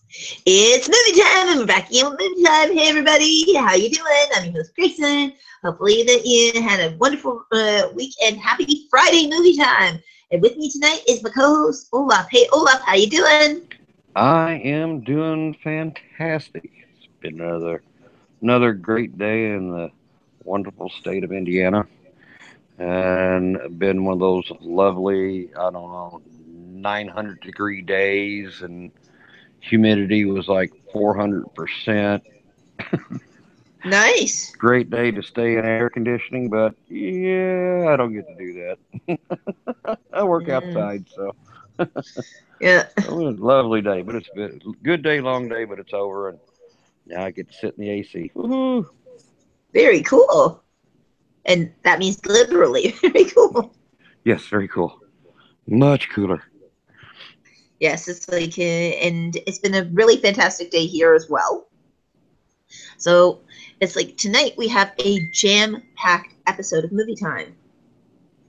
It's movie time, and we're back again with movie time. Hey, everybody, how you doing? I'm your host, Grayson. Hopefully that you had a wonderful week, and happy Friday movie time. And with me tonight is my co-host, Olaf. Hey, Olaf, how you doing? I am doing fantastic. It's been another great day in the wonderful state of Indiana, and been one of those lovely, I don't know, 900-degree days, and humidity was like 400%. Nice. Great day to stay in air conditioning, but yeah, I don't get to do that. I work Mm, outside, so yeah, it was a lovely day. But it's been a good day, long day, but it's over, and now I get to sit in the AC. Woohoo! very cool. And that means literally very cool. Yes, very cool. Much cooler. Yes, it's like, and it's been a really fantastic day here as well. So it's like tonight we have a jam-packed episode of Movie Time.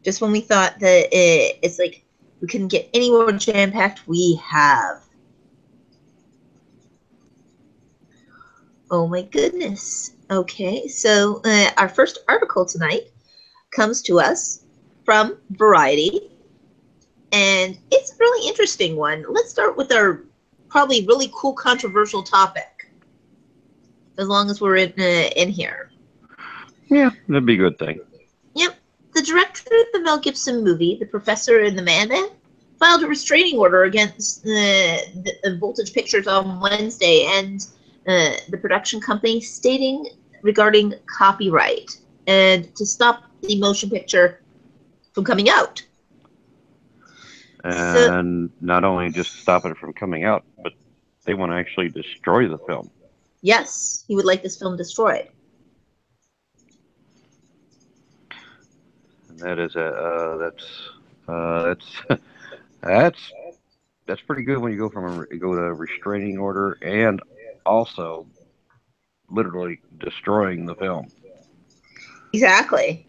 Just when we thought that it's like we couldn't get any more jam packed, we have. Oh my goodness. Okay, so our first article tonight comes to us from Variety, and it's a really interesting one. Let's start with our probably really cool, controversial topic, as long as we're in here. Yeah, that'd be a good thing. Yep, the director of the Mel Gibson movie, The Professor and the Madman, filed a restraining order against the Voltage Pictures on Wednesday, and the production company stating regarding copyright and to stop the motion picture from coming out. So, And not only just stop it from coming out, but they want to actually destroy the film. yes, he would like this film destroyed. And that is that's that's that's pretty good when you go from go to a restraining order and also literally destroying the film. Exactly.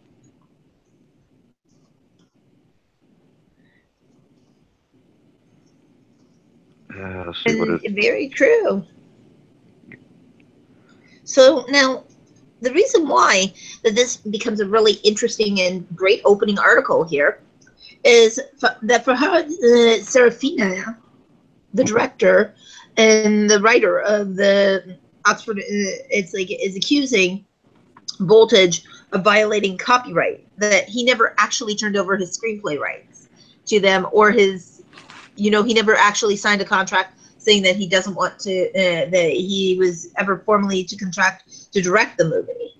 Let's see what And is. very true. So now the reason why that this becomes a really interesting and great opening article here is that Farhad Serafina, the director and the writer of the Oxford, it's like is accusing Voltage of violating copyright. That he never actually turned over his screenplay rights to them, or his, he never actually signed a contract saying that he doesn't want to, that he was ever formally to contract to direct the movie.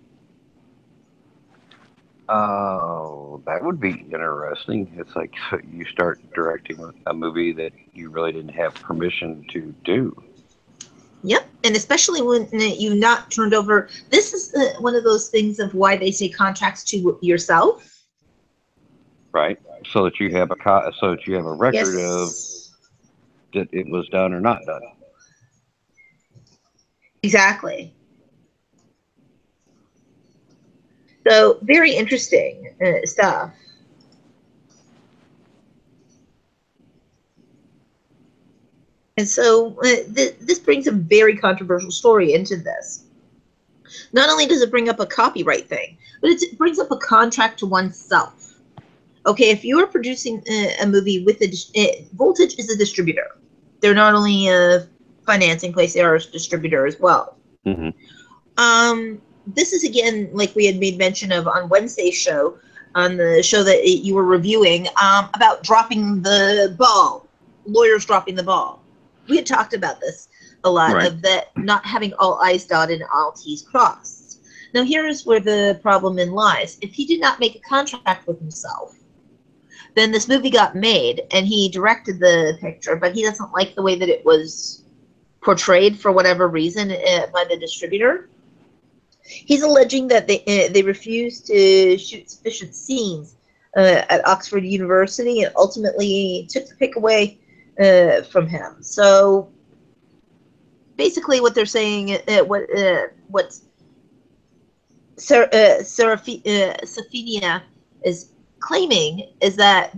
Oh, that would be interesting. It's like so you start directing a movie that you really didn't have permission to do. Yep, and especially when you not turned over. This is one of those things of why they say contracts to yourself. Right? So that you have so that you have a record of Yes, that it was done or not done. exactly. So very interesting stuff. And so this brings a very controversial story into this. Not only does it bring up a copyright thing, but it brings up a contract to oneself. Okay, if you are producing a movie with Voltage is a distributor. They're not only a financing place; they are a distributor as well. Hmm. This is again like we had made mention of on Wednesday's show, on the show that you were reviewing, about dropping the ball, lawyers dropping the ball. We had talked about this a lot Right. of that not having all I's dotted and all T's crossed. Now here is where the problem in lies. If he did not make a contract with himself, then this movie got made and he directed the picture, but he doesn't like the way that it was portrayed for whatever reason by the distributor. He's alleging that they refused to shoot sufficient scenes at Oxford University and ultimately took the pick away from him. So basically, what they're saying, what Safina is claiming is that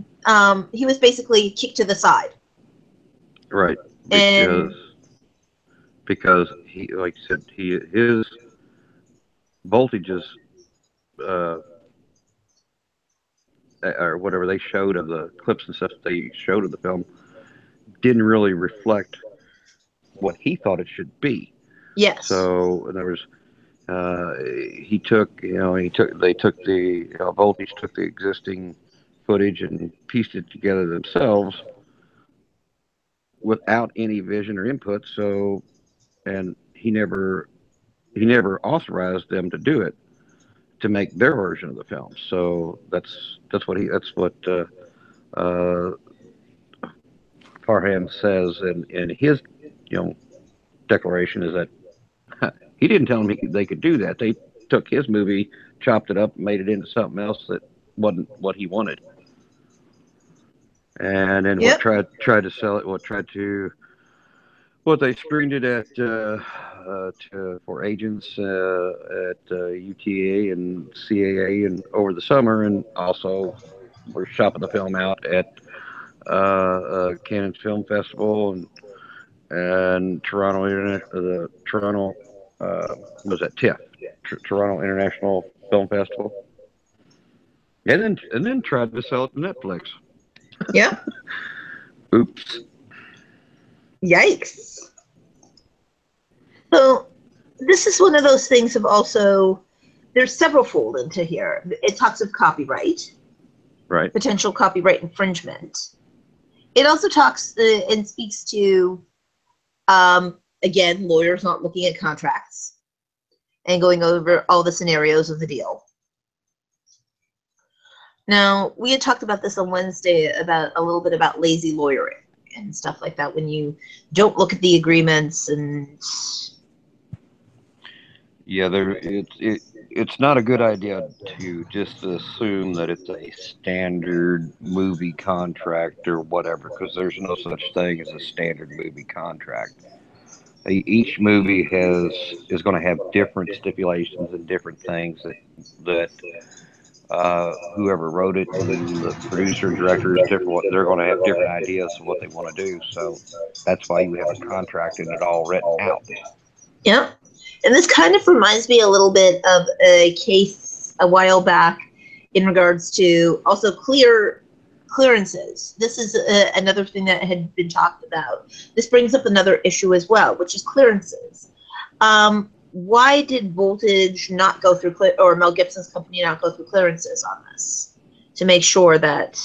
he was basically kicked to the side, Right. Because and because he, like you said, his voltages, uh, or whatever they showed of the clips and stuff that they showed of the film, didn't really reflect what he thought it should be. Yes. So there was, he took, they took the voltage, took the existing footage and pieced it together themselves without any vision or input. So, and he never authorized them to do it, to make their version of the film. So that's what Parham says in his you know declaration, is that he didn't tell them they could do that. They took his movie, chopped it up, made it into something else that wasn't what he wanted, and then Yep. tried to sell it. What they screened it at for agents at UTA and CAA and over the summer, and also we're shopping the film out at Cannes Film Festival and Toronto Internet, the Toronto was that TIFF, Toronto International Film Festival, and then tried to sell it to Netflix. Yep. Oops. Yikes. So this is one of those things of also, there's several fold into here. It talks of copyright, Right. potential copyright infringement. It also talks and speaks to, again, lawyers not looking at contracts and going over all the scenarios of the deal. Now, we had talked about this on Wednesday about a little bit about lazy lawyering and stuff like that, when you don't look at the agreements and Yeah, it's not a good idea to just assume that it's a standard movie contract or whatever, because there's no such thing as a standard movie contract. Each movie is going to have different stipulations and different things that whoever wrote it and the producer and director is different. They're going to have different ideas of what they want to do. So that's why you have a contract and it all written out. yeah. And this kind of reminds me a little bit of a case a while back in regards to also clearances. This is another thing that had been talked about. This brings up another issue as well, which is clearances. Why did Voltage not go through, or Mel Gibson's company not go through clearances on this to make sure that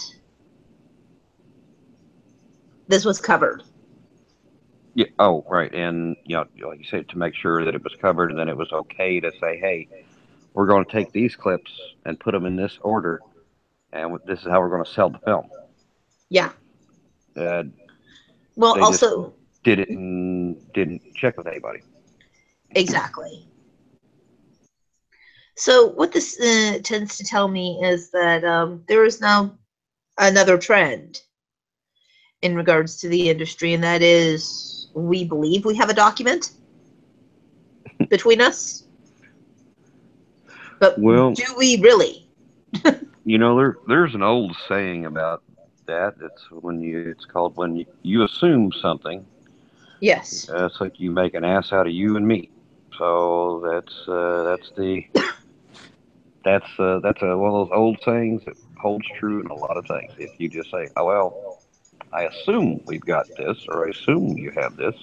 this was covered? Yeah. Oh, right. And like you said, to make sure that it was covered, and then it was okay to say, "Hey, we're going to take these clips and put them in this order, and this is how we're going to sell the film." Yeah. Uh, Well, they just also, did it and didn't check with anybody. exactly. So what this tends to tell me is that there is now another trend in regards to the industry, and that is, we believe we have a document between us, but Well, do we really? there's an old saying about that. It's called when you assume something. Yes. It's like you make an ass out of you and me. So that's one of those old sayings that holds true in a lot of things. If you just say, "Oh well, I assume we've got this," or "I assume you have this,"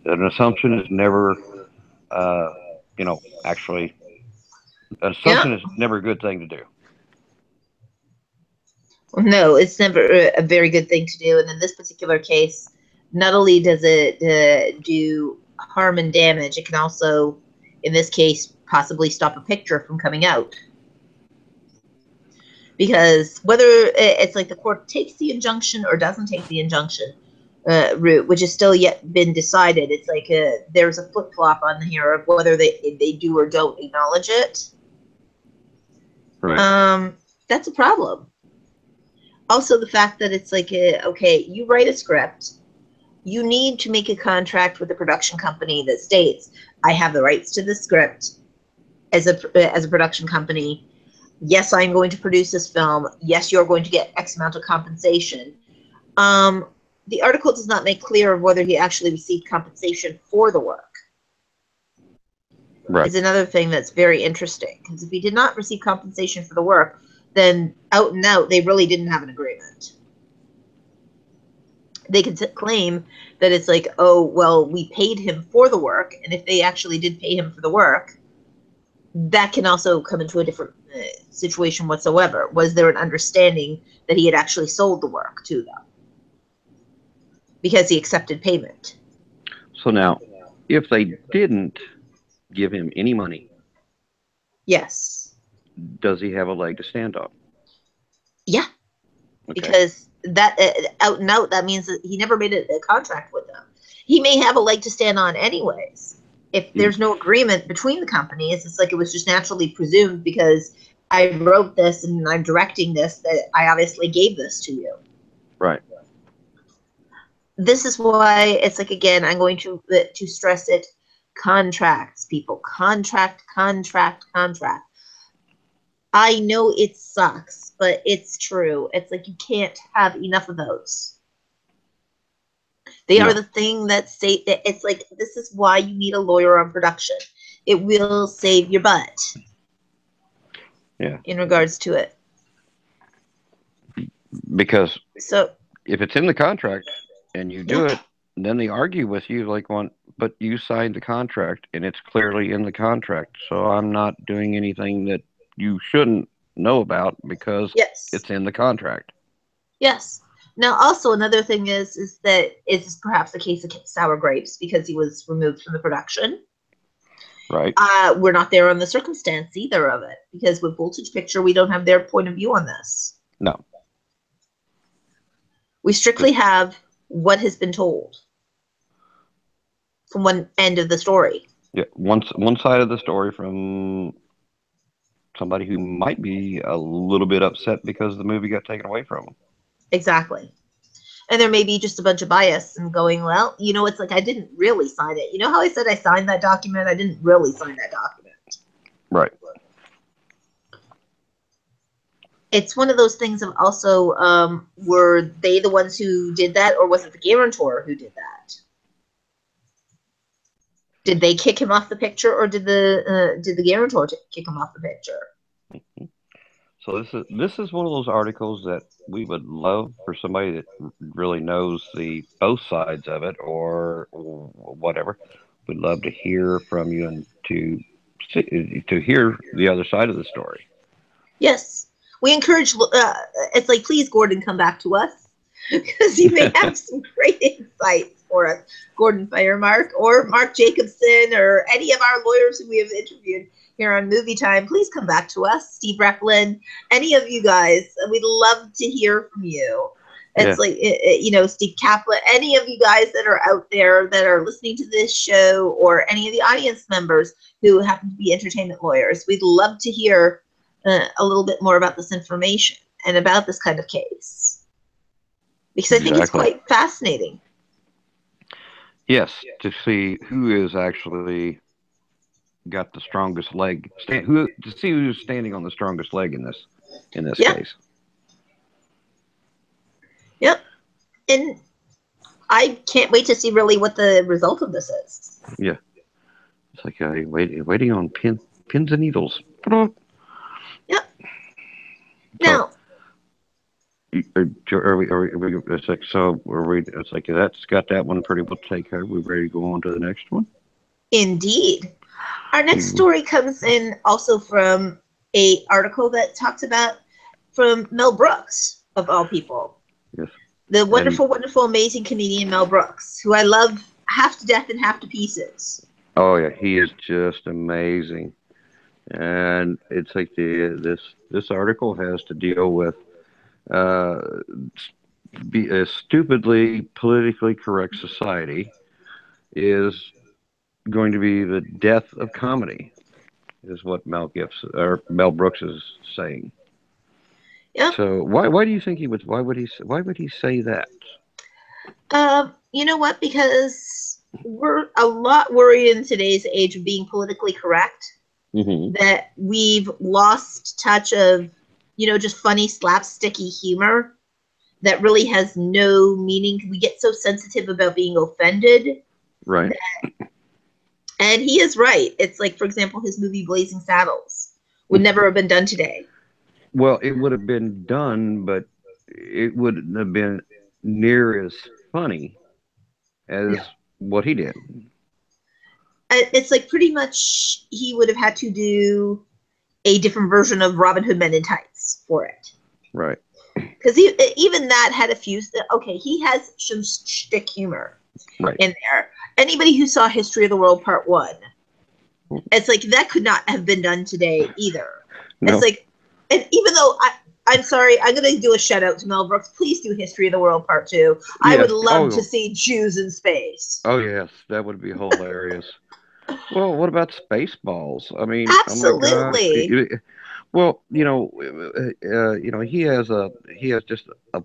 an assumption is never, actually, an Yeah. assumption is never a good thing to do. No, it's never a very good thing to do. And in this particular case, not only does it do harm and damage, it can also, in this case, possibly stop a picture from coming out. Because whether it's like the court takes the injunction or doesn't take the injunction route, which is still yet been decided, it's like there's a flip flop on here of whether they do or don't acknowledge it. Right. That's a problem. Also, the fact that it's like, okay, you write a script, you need to make a contract with the production company that states, I have the rights to the script as a production company. Yes, I'm going to produce this film. Yes, you're going to get X amount of compensation. the article does not make clear whether he actually received compensation for the work. Right. Is another thing that's very interesting, because if he did not receive compensation for the work, then out and out they really didn't have an agreement. They could claim that it's like, oh, well, we paid him for the work, and if they actually did pay him for the work, that can also come into a different situation whatsoever. Was there an understanding that he had actually sold the work to them because he accepted payment? So now, if they didn't give him any money, yes, does he have a leg to stand on? Yeah, okay. Because that out and out, that means that he never made a contract with them. He may have a leg to stand on anyways. If there's no agreement between the companies, it's like it was just naturally presumed because I wrote this and I'm directing this that I obviously gave this to you. Right. This is why it's like, again, I'm going to stress it. Contracts, people. Contract. I know it sucks, but it's true. It's like you can't have enough of those. They are the thing that say that it's like, this is why you need a lawyer on production. It will save your butt. Yeah. In regards to it. Because if it's in the contract and you do it, then they argue with you like, but you signed the contract and it's clearly in the contract. So I'm not doing anything that you shouldn't know about because it's in the contract. Yes. Now, also another thing is that is perhaps the case of sour grapes because he was removed from the production. Right. We're not there on the circumstance either of it because with Voltage Picture, we don't have their point of view on this. No. We strictly have what has been told from one end of the story. Yeah, one side of the story from somebody who might be a little bit upset because the movie got taken away from them. Exactly. And there may be just a bunch of bias and going, well, you know, it's like I didn't really sign it. You know how I said I signed that document? I didn't really sign that document. Right. It's one of those things of also, were they the ones who did that, or was it the guarantor who did that? Did they kick him off the picture, or did the guarantor kick him off the picture? Mm-hmm. So this is one of those articles that we would love for somebody that really knows the both sides of it or whatever. We'd love to hear from you and to hear the other side of the story. Yes, we encourage. It's like, please, Gordon, come back to us because he may have some great insights for us. Gordon Firemark or Mark Jacobson or any of our lawyers who we have interviewed here on Movietime, please come back to us. Steve Replin, any of you guys, we'd love to hear from you. It's like, you know, Steve Kaplan, any of you guys that are out there that are listening to this show or any of the audience members who happen to be entertainment lawyers, we'd love to hear a little bit more about this information and about this kind of case. Because I think it's quite fascinating. Yes, to see who is actually got the strongest leg. To see who's standing on the strongest leg in this case. Yep, and I can't wait to see really what the result of this is. Yeah, it's like waiting on pins and needles. Yep. Now. Are we? It's like, so are we? It's like that's got that one pretty well taken care of. We're ready to go on to the next one. Indeed. Our next story comes in also from an article that talks about from Mel Brooks, of all people. Yes. The wonderful, wonderful, amazing comedian Mel Brooks, who I love half to death and half to pieces. Oh yeah, he is just amazing. And it's like this article has to deal with be a stupidly politically correct society is going to be the death of comedy, is what Mel Brooks is saying. Yeah. So why do you think he would? Why would he say that? You know what? Because we're a lot worried in today's age of being politically correct. Mm-hmm. That we've lost touch of, you know, just funny slapsticky humor. that really has no meaning. We get so sensitive about being offended. Right. And he is right. It's like, for example, his movie Blazing Saddles would never have been done today. Well, it would have been done, but it wouldn't have been near as funny No. as what he did. It's like pretty much he would have had to do a different version of Robin Hood Men in Tights for it. Right. Because even that had a few. Okay, he has some shtick humor Right. in there. Anybody who saw History of the World Part 1, it's like that could not have been done today either. It's No. like, and even though I'm sorry, I'm going to do a shout out to Mel Brooks. Please do History of the World Part 2. I Yes. would love to see Jews in space. Oh, yes. That would be hilarious. Well, what about Spaceballs? I mean, oh my gosh. Absolutely. Well, he has just a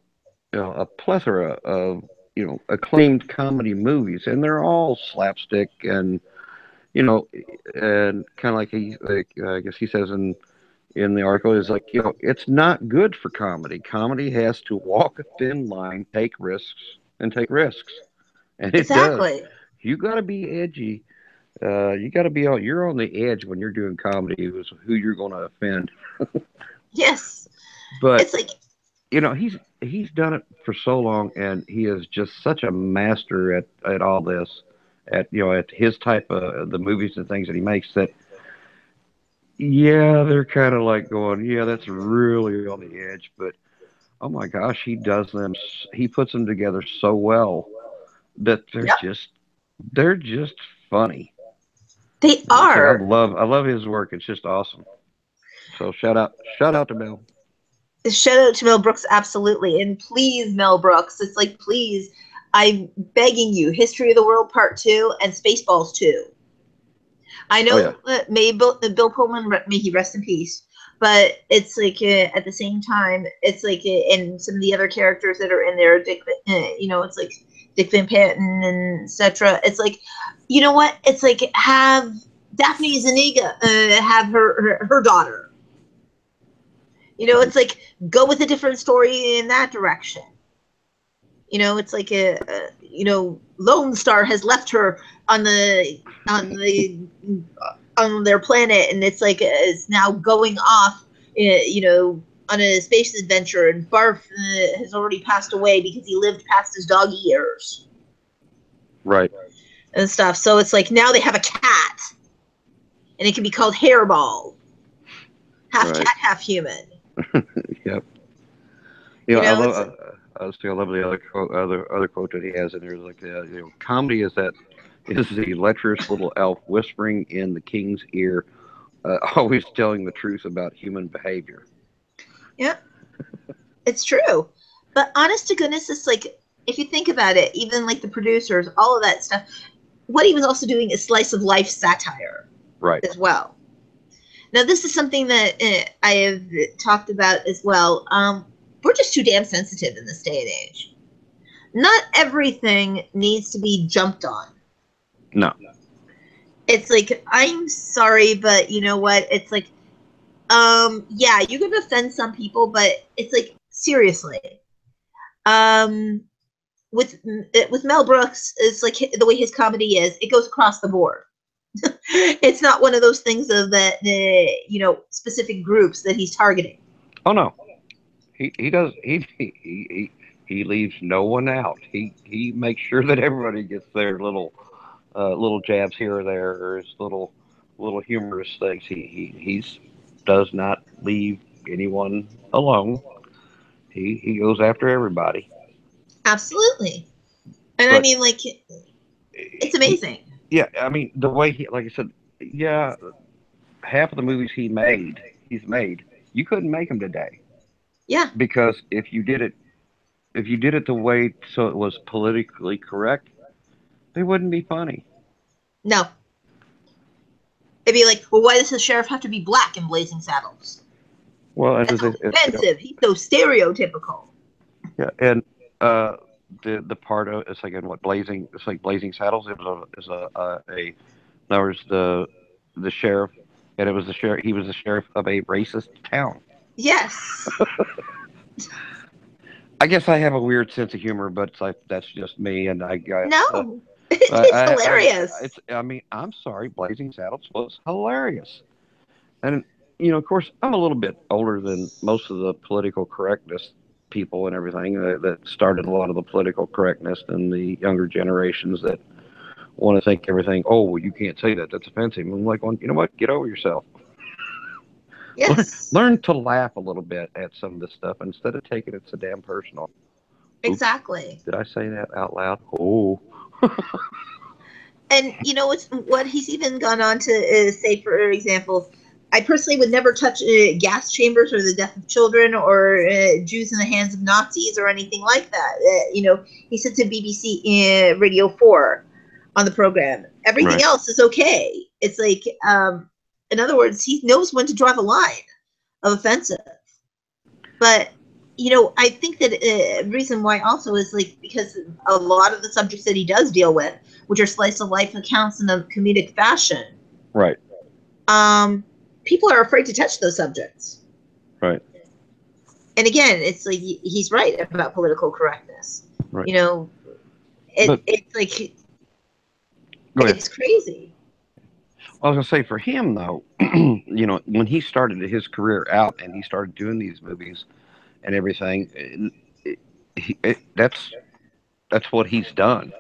a plethora of acclaimed comedy movies, and they're all slapstick and you know and kind of like I guess he says in the article is like it's not good for comedy. Comedy has to walk a thin line, take risks, and it does. Exactly. You got to be edgy. You got to be on. You're on the edge when you're doing comedy. Who you're going to offend. Yes. But It's like, he's done it for so long, and he is just such a master at all this, at his type of the movies and things that he makes. That yeah, they're kind of like going, yeah, that's really on the edge, but oh my gosh, he does them. He puts them together so well that yep, they're just funny. they Like I said, are. I love his work. It's just awesome. So shout out to Mel. Shout out to Mel Brooks, absolutely. And please, Mel Brooks, it's like, please, I'm begging you, History of the World Part 2 and Spaceballs 2. I Oh yeah, know may Bill Pullman, may he rest in peace, but it's like at the same time, it's like, and some of the other characters that are in there, Dick, it's like Dick Van Patten and etc. It's like, you know what? It's like have Daphne Zuniga have her daughter. right, It's like go with a different story in that direction. It's like Lone Star has left her on on their planet, and it's like is now going off, on a space adventure, and Barf has already passed away because he lived past his dog years right, and stuff. So it's like now they have a cat, and it can be called Hairball, half right. cat, half human. Yep. I It's love. I love the other quote that he has in there. Is like, comedy is the lecherous little elf whispering in the king's ear, always telling the truth about human behavior. yeah, it's true. But honest to goodness, it's like if you think about it, even like the producers, all of that stuff, what he was also doing is slice of life satire Right. as well. Now, this is something that I have talked about as well. We're just too damn sensitive in this day and age. Not everything needs to be jumped on. No. It's like, I'm sorry, but you know what? It's like, yeah, you can offend some people, but it's like, seriously. Um, with Mel Brooks, it's like the way his comedy is, it goes across the board. It's not one of those things of the specific groups that he's targeting. Oh no. He does he leaves no one out. He makes sure that everybody gets their little jabs here or there, or his little humorous things. He's does not leave anyone alone. He goes after everybody. Absolutely. And I But mean, like, it's amazing. yeah, I mean the way he, like I said, yeah, half of the movies he's made, you couldn't make them today Yeah. because if you did it the way so it was politically correct, they wouldn't be funny. No. It'd be like, well, why does the sheriff have to be black in Blazing Saddles? Well, That's offensive. He's so stereotypical. yeah, and uh, the part of it's like in what blazing it's like Blazing Saddles. It was a there was the sheriff, and it was the sheriff. He was the sheriff of a racist town. Yes. I guess I have a weird sense of humor, but it's like that's just me, and I got. No, it's I, hilarious. it's. I mean, I'm sorry, Blazing Saddles was hilarious, and of course, I'm a little bit older than most of the political correctness people and everything that started a lot of the political correctness, and the younger generations that want to think everything. Oh, well, you can't say that. That's offensive. I'm like, well, you know what? Get over yourself. Learn, Yes, learn to laugh a little bit at some of this stuff instead of taking it so damn personal. Oops, exactly. did I say that out loud? Oh, And you know what he's even gone on to say, for example, I personally would never touch gas chambers or the death of children or Jews in the hands of Nazis or anything like that. He said to BBC Radio 4 on the program, everything right, else is okay. It's like, in other words, he knows when to draw the line of offensive. But I think that reason why also is like because a lot of the subjects that he does deal with, which are slice of life accounts in a comedic fashion, right, um, people are afraid to touch those subjects. right, And again, it's like he's right about political correctness. right. You know, But it's like go ahead. it's crazy. I was gonna say for him though, when he started his career out and he started doing these movies and everything, that's what he's done.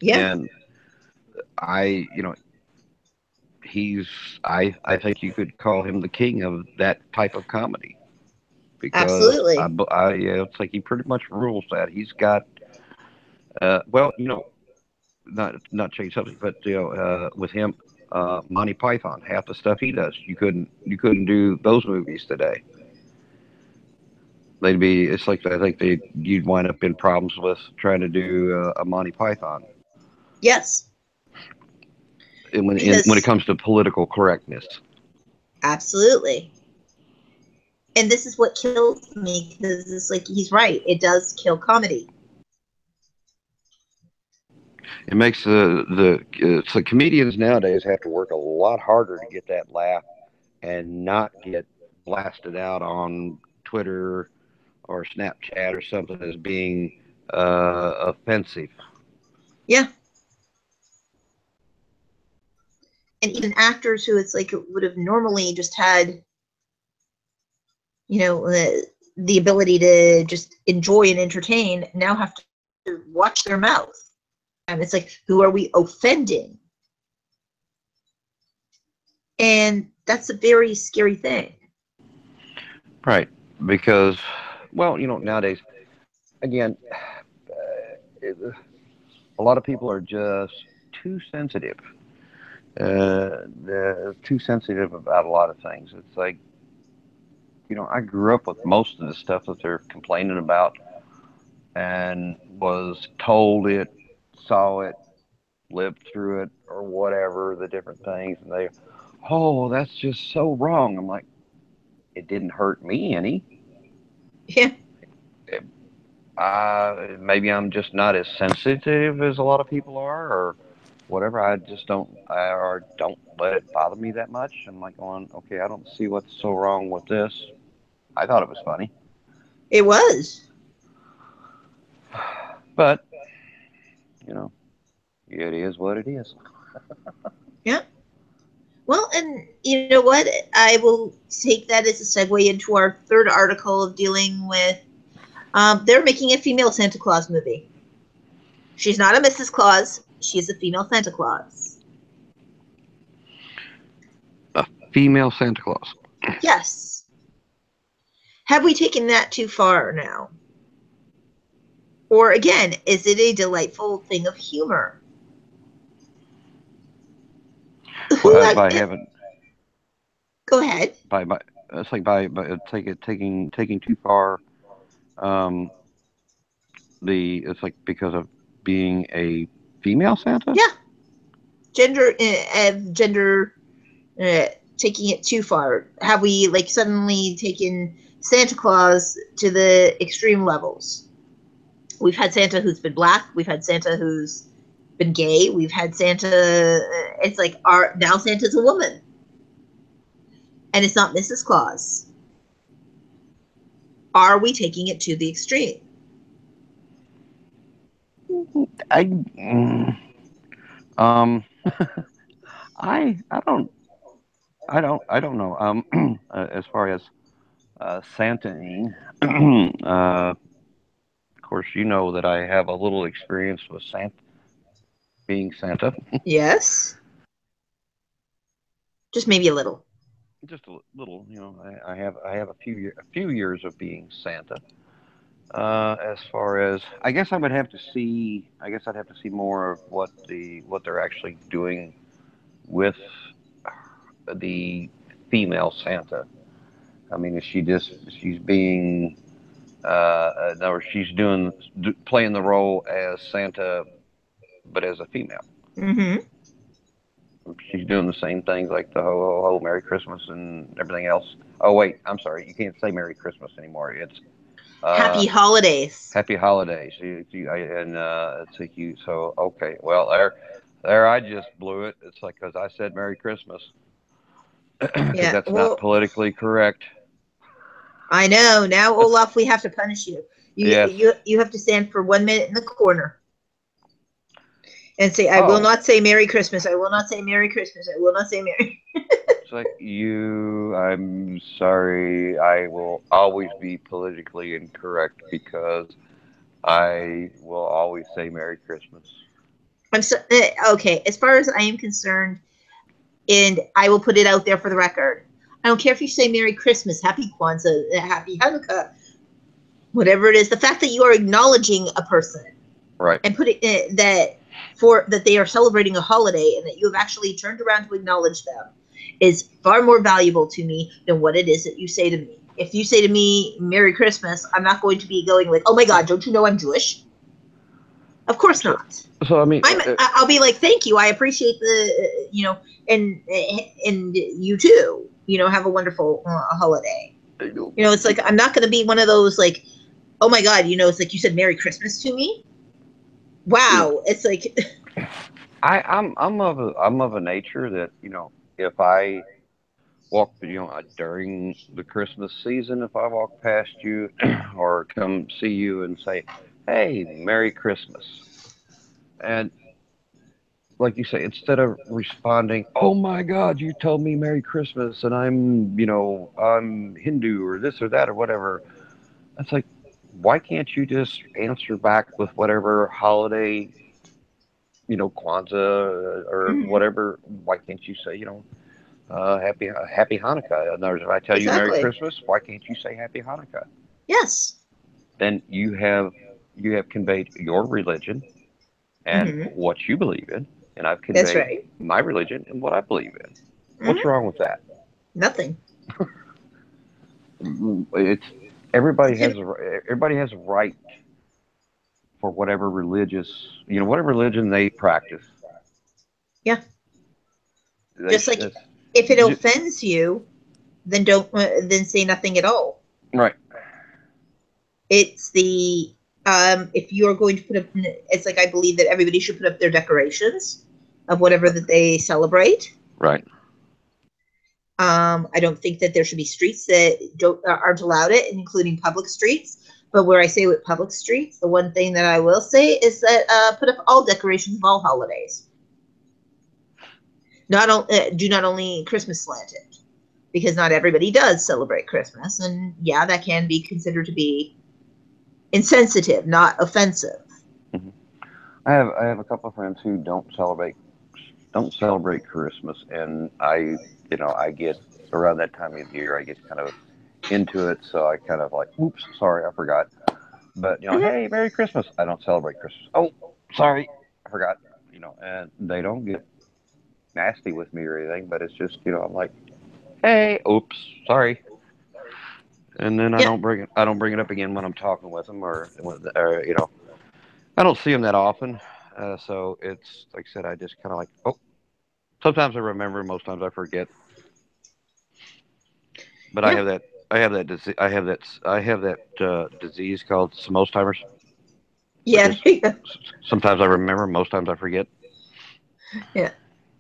Yeah, And I, he's I think you could call him the king of that type of comedy because absolutely. yeah, it's like he pretty much rules that. He's got well, not change subject, but with him, Monty Python, half the stuff he does, you couldn't do those movies today. They'd be it's like I think you'd wind up in problems with trying to do a Monty Python. Yes, And when it because comes to political correctness, absolutely. And this is what kills me because it's like he's right. It does kill comedy. it makes so comedians nowadays have to work a lot harder to get that laugh and not get blasted out on Twitter or Snapchat or something as being offensive. Yeah, and even actors who it's like would have normally just had the ability to just enjoy and entertain now have to watch their mouth, and it's like, who are we offending? And that's a very scary thing. Right. Because, well, nowadays, again, a lot of people are just too sensitive. They're too sensitive about a lot of things. It's like, I grew up with most of the stuff that they're complaining about and was told it, saw it, lived through it, or whatever, the different things. And they, oh, that's just so wrong. I'm like, it didn't hurt me any. Yeah, Maybe I'm just not as sensitive as a lot of people are, or whatever. I just or don't let it bother me that much. I'm like going, okay, I don't see what's so wrong with this. I thought it was funny, it was. but you know, it is what it is. Yeah. Well, and you know what? I will take that as a segue into our third article of dealing with. They're making a female Santa Claus movie. She's not a Mrs. Claus. She's a female Santa Claus. A female Santa Claus. Yes. Have we taken that too far now? Or again, is it a delightful thing of humor? Who Well, I, by having go ahead. by it's like by taking too far. Um, it's like because of being a female Santa. Yeah, gender uh, taking it too far. Have we like suddenly taken Santa Claus to the extreme levels? We've had Santa who's been black. We've had Santa who's been gay. We've had Santa. It's like now Santa's a woman, and it's not Mrs. Claus. are we taking it to the extreme? I um I don't I don't know. As far as Santaing, of course, you know that I have a little experience with being Santa. Yes, just maybe a little. Just a little, I have a few years of being Santa. As far as I guess I would have to see, I guess I'd have to see more of what they're actually doing with the female Santa. I mean, is she just she's being no, she's playing the role as Santa, but as a female. Mm-hmm. She's doing the same things like the ho ho ho, Merry Christmas and everything else. Oh wait, I'm sorry, you can't say Merry Christmas anymore. It's uh, Happy holidays. Happy Holidays. And it's a huge. So okay, well there I just blew it. It's like because I said Merry Christmas because Yeah. that's not Well, politically correct. I know. Now, Olaf, we have to punish you. You Yes. you you have to stand for 1 minute in the corner and say, "I will Oh, not say Merry Christmas. I will not say Merry Christmas. I will not say Merry." it's like you. I'm sorry. I will always be politically incorrect because I will always say Merry Christmas. I'm so okay. As far as I am concerned, and I will put it out there for the record. I don't care if you say Merry Christmas, Happy Kwanzaa, Happy Hanukkah, whatever it is. The fact that you are acknowledging a person Right. and putting that they are celebrating a holiday and that you have actually turned around to acknowledge them is far more valuable to me than what it is that you say to me. If you say to me Merry Christmas, I'm not going to be going like, "Oh my God, don't you know I'm Jewish?" Of course So not. so I mean, I'll be like, "Thank you, I appreciate the and you too. Have a wonderful holiday." It's like I'm not going to be one of those like, "Oh my God, it's like you said Merry Christmas to me." Wow, it's like I'm of a nature that if I walk during the Christmas season, if I walk past you or come see you and say, "Hey, Merry Christmas," and like you say, instead of responding, "Oh my God, you told me Merry Christmas and I'm Hindu or this or that or whatever," it's like, why can't you just answer back with whatever holiday, Kwanzaa or mhm, whatever? Why can't you say, Happy Hanukkah? In other words, if I tell you Merry exactly. Christmas, why can't you say Happy Hanukkah? Yes. Then you have conveyed your religion and Hmm. what you believe in, and I've That's conveyed right. my religion and what I believe in. What's Hmm. wrong with that? Nothing. It's everybody has a right for whatever religion they practice. Yeah. They Just sh- like it's, if it j- offends you, then don't then say nothing at all. right, It's the if you're going to put up, it's like I believe that everybody should put up their decorations of whatever that they celebrate. right. I don't think that there should be streets that aren't allowed it, including public streets. But where I say with public streets, the one thing that I will say is that put up all decorations of all holidays. Do not only Christmas slanted, because not everybody does celebrate Christmas, and yeah, that can be considered to be insensitive, not offensive. hmm I have a couple of friends who don't celebrate Christmas, and I get around that time of year, I get kind of into it, so I kind of like, oops, sorry, I forgot. But Mm-hmm. hey, Merry Christmas. I don't celebrate Christmas. Oh, sorry, I forgot. And they don't get nasty with me or anything, but it's just I'm like, hey, oops, sorry, and then Yeah, I don't bring it up again when I'm talking with them or I don't see them that often. So it's like I said, I just kind of like, oh, sometimes I remember, most times I forget. But yeah, I have that disease called Alzheimer's, which yeah. is sometimes I remember, most times I forget. Yeah.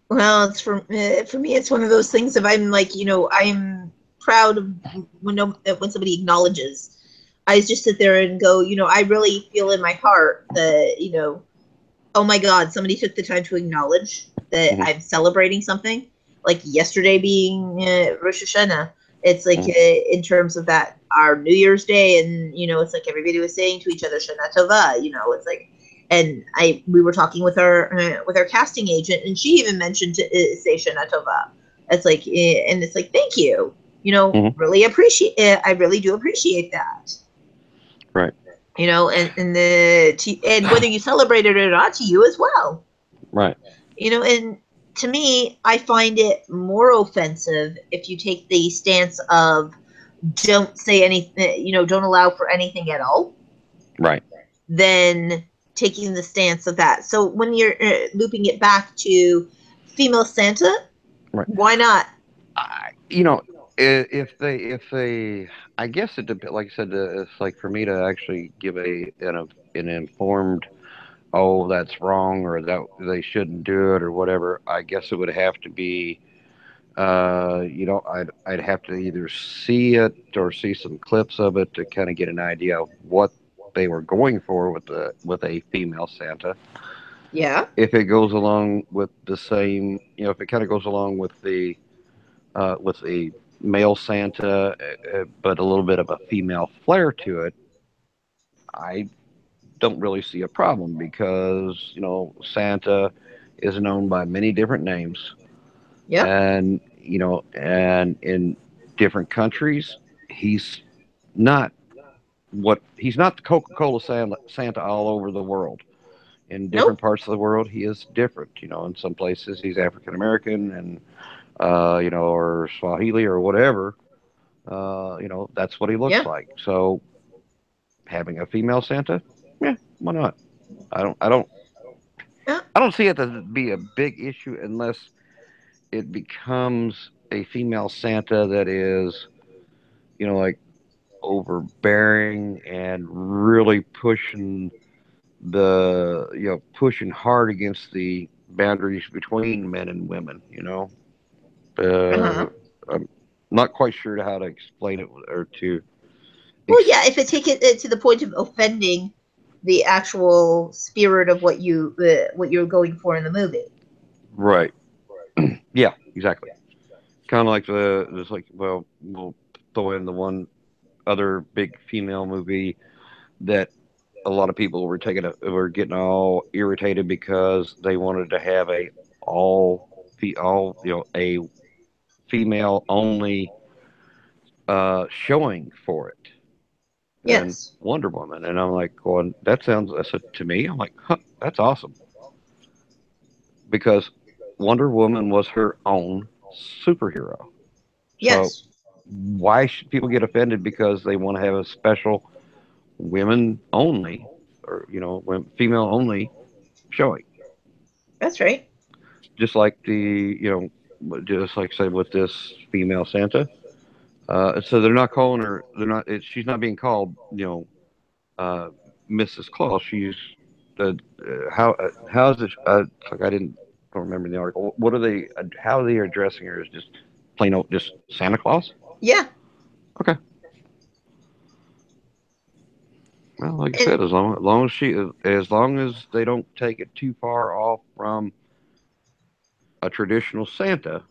Well, it's for me. It's one of those things. If I'm like, I'm proud of when somebody acknowledges. I just sit there and go, I really feel in my heart that, oh my God, somebody took the time to acknowledge that Hmm. I'm celebrating something. Like yesterday being Rosh Hashanah, it's like Hmm. in terms of that, our New Year's Day, and it's like everybody was saying to each other, Shana Tova. It's like, and we were talking with our casting agent, and she even mentioned to say Shana Tova. It's like, and it's like, thank you. Hmm. Really appreciate it. I really do appreciate that. Right. And whether you celebrate it or not, to you as well. Right. And to me, I find it more offensive if you take the stance of don't say anything, don't allow for anything at all, Right. than taking the stance of that. So when you're looping it back to female Santa, Right. why not? I, if they, I guess it depends. Like I said, it's like for me to actually give an informed, oh, that's wrong, or that they shouldn't do it, or whatever. I guess it would have to be, I'd have to either see it or see some clips of it to kind of get an idea of what they were going for with a female Santa. Yeah. If it goes along with the same, if it kind of goes along with a male Santa, but a little bit of a female flair to it, I don't really see a problem because Santa is known by many different names, Yep. and in different countries, he's not he's not the Coca-Cola Santa all over the world. In different Nope. parts of the world, he is different. In some places he's African American, and or Swahili or whatever. That's what he looks Yeah. like. So having a female Santa, yeah, why not? I don't, I don't, Yeah. I don't see it to be a big issue unless it becomes a female Santa that is, like overbearing and really pushing hard against the boundaries between men and women. Uh huh. I'm not quite sure how to explain it or to. Well, yeah. If it take it to the point of offending the actual spirit of what you're going for in the movie. Right. Yeah, exactly. Kind of like there's like, well, we'll throw in the one other big female movie that a lot of people were getting all irritated because they wanted to have a female only showing for it, and Yes. Wonder Woman, and I'm like, going, that sounds. I said to me, I'm like, huh, that's awesome because Wonder Woman was her own superhero. So Yes. why should people get offended because they want to have a special women only, or female only showing? That's right. Just like just like I said with this female Santa. So they're not calling her. They're not. She's not being called. Uh, Mrs. Claus. She's how is it? Like I didn't don't remember the article. What are they? How they are addressing her is just plain old, just Santa Claus. Yeah. Okay. Well, like I And said, as long as they don't take it too far off from a traditional Santa,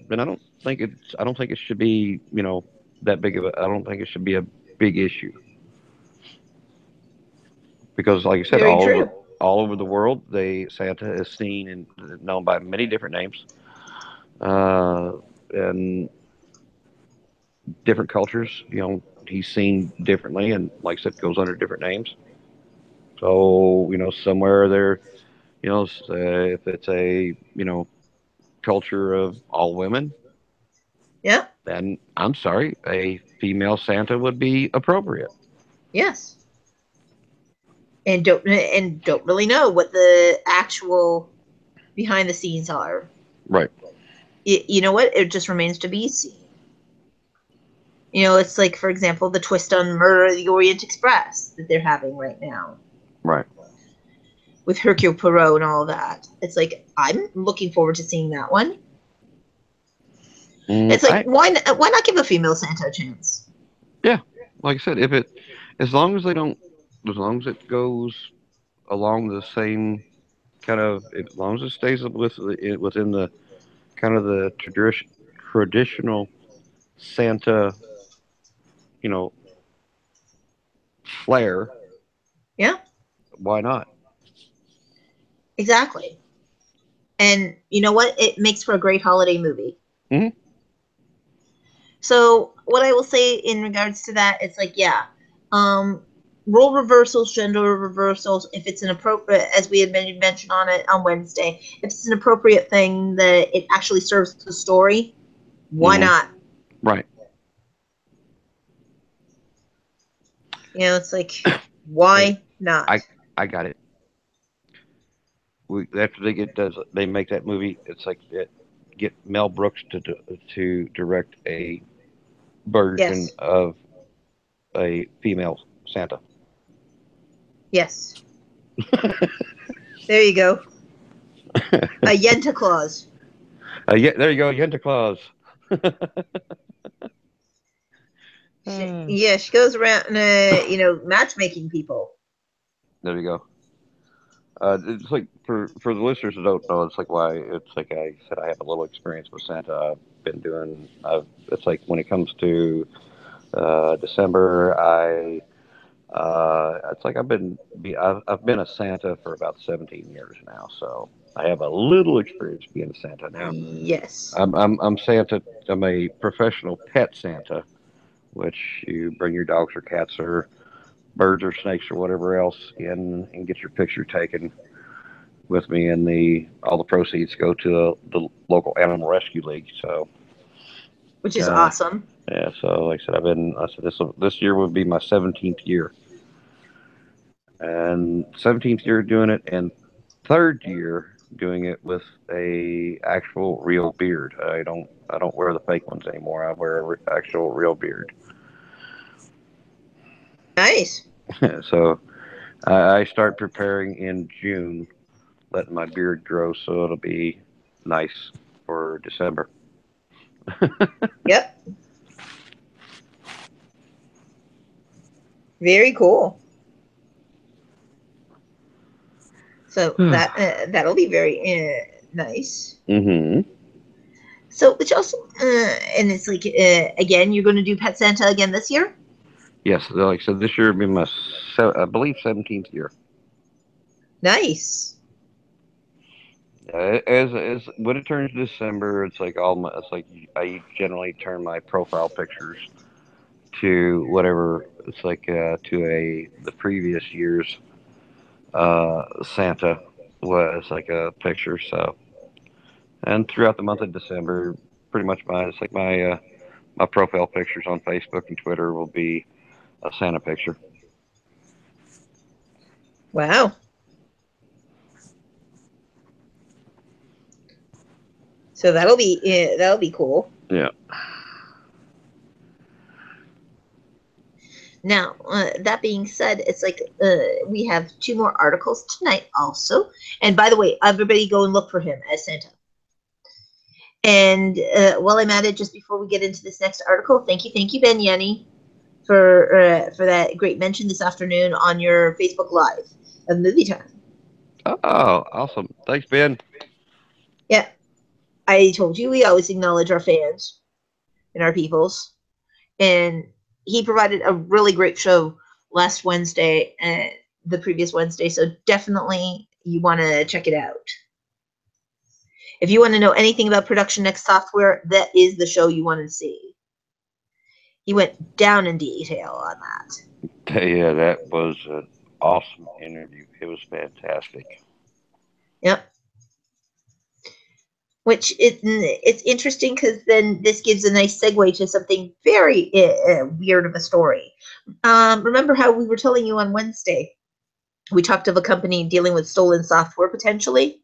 then I don't think it should be that big of a. I don't think it should be a big issue because, like I said, very true. all over the world, Santa is seen and known by many different names, and different cultures. He's seen differently, and like I said, goes under different names. So somewhere there, if it's a culture of all women, Yeah. then I'm sorry, a female Santa would be appropriate. Yes. And don't really know what the actual behind the scenes are. Right, You know what? It just remains to be seen. It's like, for example, the twist on Murder of the Orient Express that they're having right now right. with Hercule Poirot and all that. It's like I'm looking forward to seeing that one. Mm, It's like why not give a female Santa a chance? Yeah, like I said, if it, as long as they don't, as long as it goes along the same kind of, as long as it stays within the kind of the traditional Santa, you know, flair, Yeah, why not? exactly. And you know what? It makes for a great holiday movie. Hmm. So what I will say in regards to that, it's like, yeah, um, role reversals, gender reversals, if it's an appropriate, as we had mentioned on it on Wednesday, if it's an appropriate thing that it actually serves the story, why Hmm. not? Right. It's like, Hey, why not? I I got it. After they make that movie. It's like get Mel Brooks to direct a version Yes, of a female Santa. yes. There you go. A Yenta Claus. Yeah, there you go, Yenta Claus. Yeah, she goes around, matchmaking people. There you go. It's like for the listeners who don't know, it's like why it's like I said I have a little experience with Santa. I've been doing. It's like when it comes to December, it's like I've been a Santa for about 17 years now, so I have a little experience being a Santa now. Yes. I'm Santa. I'm a professional pet Santa, which you bring your dogs or cats or birds or snakes or whatever else in and get your picture taken with me, and the all the proceeds go to the local animal rescue league. So, Which is uh, awesome. yeah. So, like I said, I said this year would be my 17th year, and 17th year doing it, and third year doing it with a actual real beard. I don't wear the fake ones anymore. I wear a actual real beard. Nice. So I start preparing in June, letting my beard grow so it'll be nice for December. Yep. Very cool. So that'll be very nice. Hmm. So, which also, and it's like again, you're going to do Pet Santa again this year. Yes, like I said, this year will be my, I believe, 17th year. Nice. As when it turns December, it's like I generally turn my profile pictures to whatever it's like to a the previous year's Santa was like a picture. So and throughout the month of December, pretty much my profile pictures on Facebook and Twitter will be a Santa picture. Wow. So that'll be cool. Yeah. Now, that being said, it's like we have two more articles tonight also. And by the way, everybody go and look for him as Santa. And while I'm at it, just before we get into this next article, thank you, Ben Yenny, for that great mention this afternoon on your Facebook Live of Movietime. Oh, awesome! Thanks, Ben. Yeah, I told you we always acknowledge our fans and our peoples, and he provided a really great show last Wednesday and the previous Wednesday. So definitely you want to check it out. If you want to know anything about Production Next software, that is the show you want to see. He went down in detail on that. Yeah, that was an awesome interview. It was fantastic. Yep. Which it's interesting because then this gives a nice segue to something very weird of a story. Remember how we were telling you on Wednesday? We talked of a company dealing with stolen software potentially.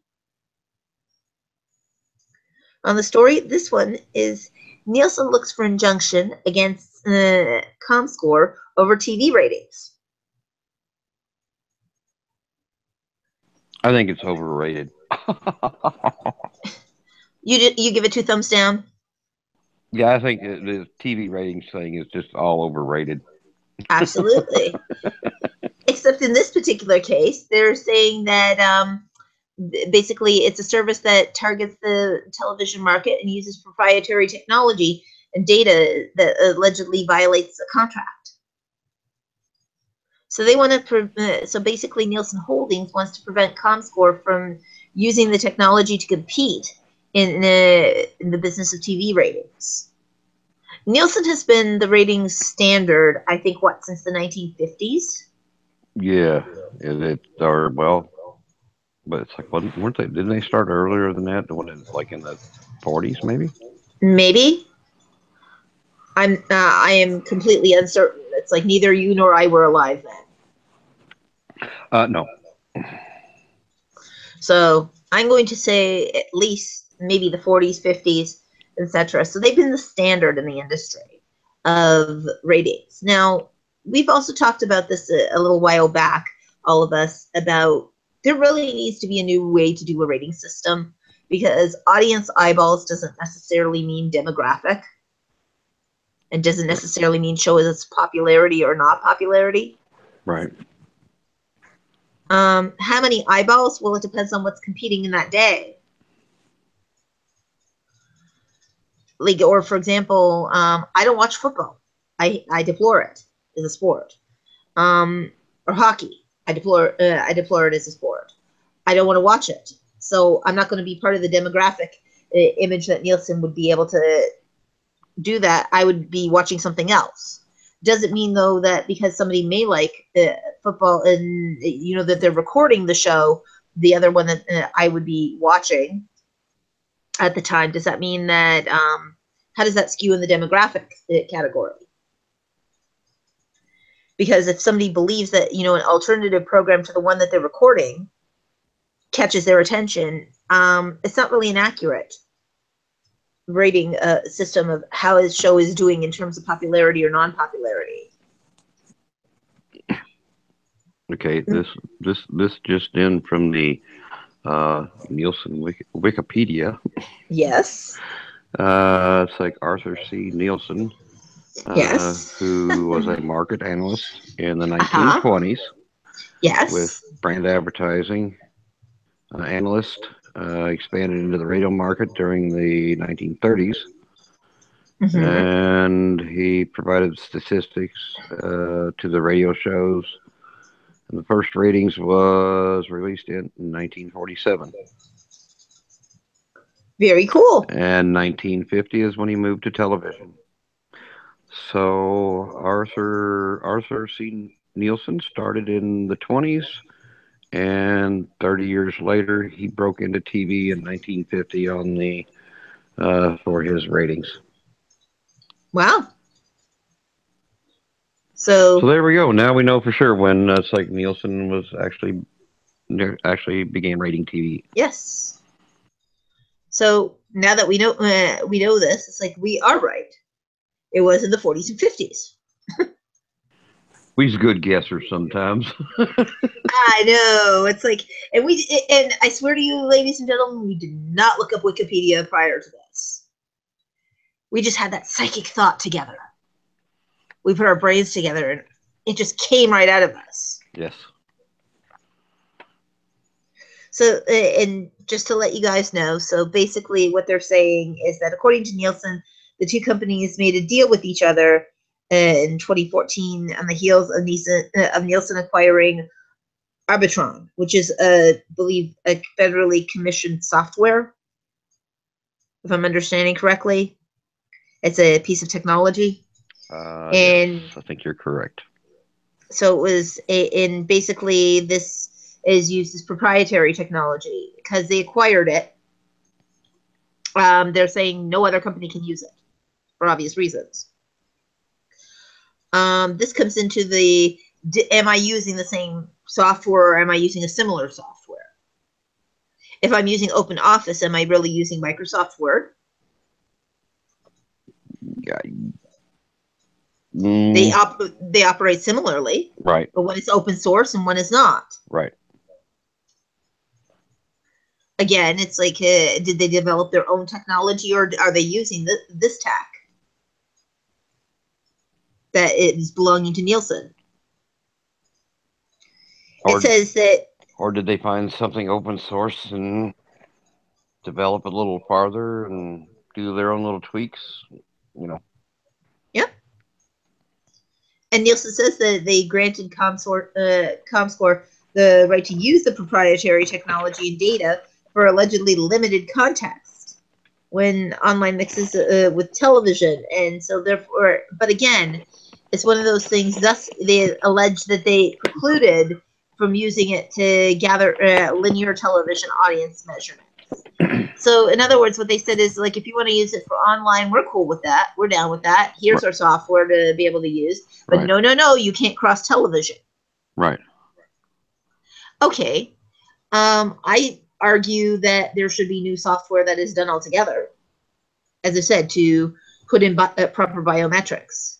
On the story, this one is Nielsen looks for injunction against ComScore over TV ratings. I think it's overrated. You give it two thumbs down. Yeah, I think the TV ratings thing is just all overrated. Absolutely. Except in this particular case, they're saying that basically it's a service that targets the television market and uses proprietary technology and data that allegedly violates the contract. So they want to. So basically, Nielsen Holdings wants to prevent Comscore from using the technology to compete in the business of TV ratings. Nielsen has been the ratings standard, I think, since the 1950s? Yeah, it or well, but it's like weren't they? Didn't they start earlier than that? When it's like in the 40s, maybe? Maybe. I am completely uncertain. It's like neither you nor I were alive then. No. So I'm going to say at least maybe the 40s, 50s, etc. So they've been the standard in the industry of ratings. Now, we've also talked about this a little while back, all of us, about there really needs to be a new way to do a rating system because audience eyeballs doesn't necessarily mean demographic and doesn't necessarily mean show its popularity or not popularity. Right. How many eyeballs? Well, it depends on what's competing in that day. Like, or for example, I don't watch football. I deplore it as a sport. Or hockey. I deplore it as a sport. I don't want to watch it. So I'm not going to be part of the demographic image that Nielsen would be able to do that. I would be watching something else. Doesn't mean though that because somebody may like football and that they're recording the show, the other one that I would be watching at the time. Does that mean that how does that skew in the demographic category? Because if somebody believes that an alternative program to the one that they're recording catches their attention, it's not really an accurate rating system of how his show is doing in terms of popularity or non-popularity. Okay, this just in from the Nielsen Wikipedia. Yes. It's like Arthur C. Nielsen, Yes. who was a market analyst in the 1920s Yes. with brand advertising analyst, expanded into the radio market during the 1930s. And he provided statistics to the radio shows. And the first ratings was released in 1947. Very cool. And 1950 is when he moved to television. So Arthur C. Nielsen started in the 20s, and 30 years later, he broke into TV in 1950 on the for his ratings. Wow. So there we go. Now we know for sure when it's like Nielsen was actually began rating TV. Yes. So now that we know this, it's like we are right. It was in the 40s and 50s. We's good guessers sometimes. I know. It's like, and I swear to you, ladies and gentlemen, we did not look up Wikipedia prior to this. We just had that psychic thought together. We put our brains together, and it just came right out of us. Yes. So, and just to let you guys know, so basically what they're saying is that according to Nielsen, the two companies made a deal with each other in 2014 on the heels of Nielsen acquiring Arbitron, which is, I believe, a federally commissioned software, if I'm understanding correctly. It's a piece of technology. And yes, I think you're correct. So it was, and basically this is used as proprietary technology because they acquired it. They're saying no other company can use it for obvious reasons. This comes into am I using the same software or am I using a similar software? If I'm using Open Office, am I really using Microsoft Word? Yeah. They operate similarly, right? But one is open source and one is not. Right. Again, it's like, did they develop their own technology or are they using this tech? that it is belonging to Nielsen. It Or says that, or did they find something open source and develop a little farther and do their own little tweaks? You know. yeah. And Nielsen says that they granted Comscore the right to use the proprietary technology and data for allegedly limited context when online mixes with television. And so therefore, but again, it's one of those things. Thus, they allege that they precluded from using it to gather linear television audience measurements. So, in other words, what they said is like, if you want to use it for online, we're cool with that. We're down with that. Here's our software to be able to use. But Right. no, you can't cross television. Right. Okay. I argue that there should be new software that is done altogether, as I said, to put in proper biometrics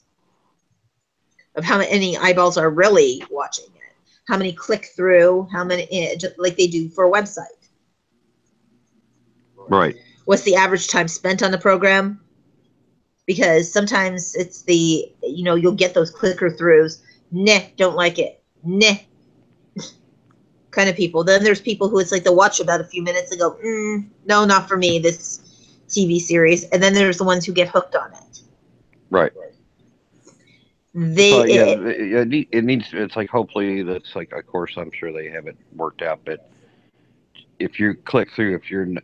of how many eyeballs are really watching it, how many click through, how many, just like they do for a website. Right. What's the average time spent on the program? Because sometimes it's you'll get those clicker throughs. Nah, don't like it. Nah, kind of people. Then there's people who it's like they'll watch about a few minutes and go, no, not for me, this TV series. And then there's the ones who get hooked on it. Right. They So yeah, it needs. It's like hopefully that's like. Of course, I'm sure they have it worked out. But if you click through,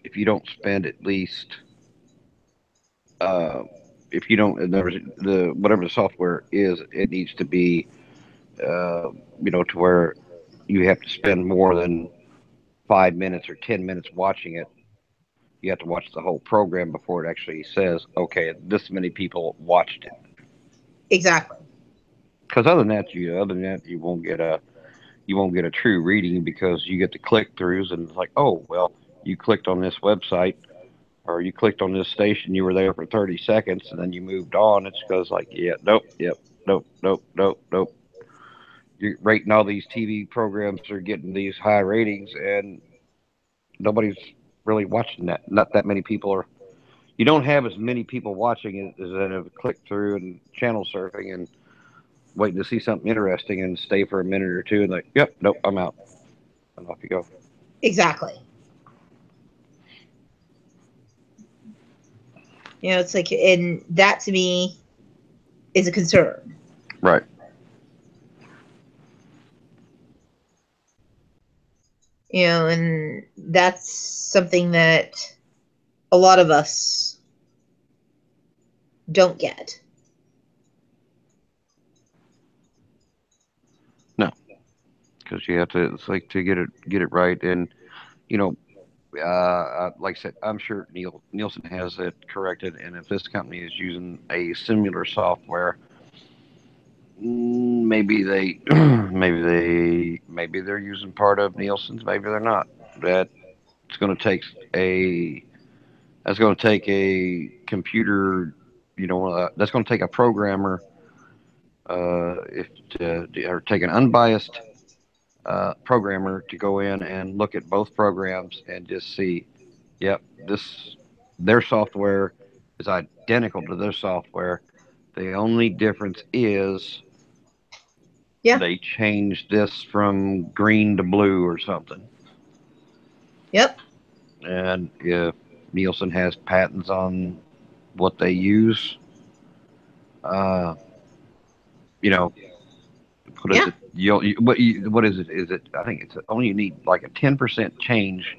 if you don't spend at least, uh, if you don't, the whatever the software is, it needs to be, to where you have to spend more than 5 minutes or 10 minutes watching it. You have to watch the whole program before it actually says, okay, this many people watched it. exactly. Because other than that, you won't get a true reading because you get the click throughs and it's like, oh well, you clicked on this website or you clicked on this station, you were there for 30 seconds and then you moved on. It's because like, yeah, nope, yep, nope, nope, nope, nope. You're rating all these TV programs are getting these high ratings and nobody's really watching that. Not that many people are. You don't have as many people watching it as that have clicked through and channel surfing and waiting to see something interesting and stay for a minute or two and like, yep, nope, I'm out. And off you go. Exactly. It's like, and that to me is a concern. Right. And that's something that a lot of us don't get. No, because you have to. It's like to get it right, and you know, like I said, I'm sure Nielsen has it corrected, and if this company is using a similar software, maybe they, maybe they're using part of Nielsen's, maybe they're not. That it's going to take a that's going to take a computer, that's going to take a programmer, if or take an unbiased programmer to go in and look at both programs and just see, yep, their software is identical to their software. The only difference is Yeah. they changed this from green to blue or something. Yep. And if Nielsen has patents on what they use, uh, you know, what is Yeah. it? What is it? Is it? I think it's only you need like a 10% change,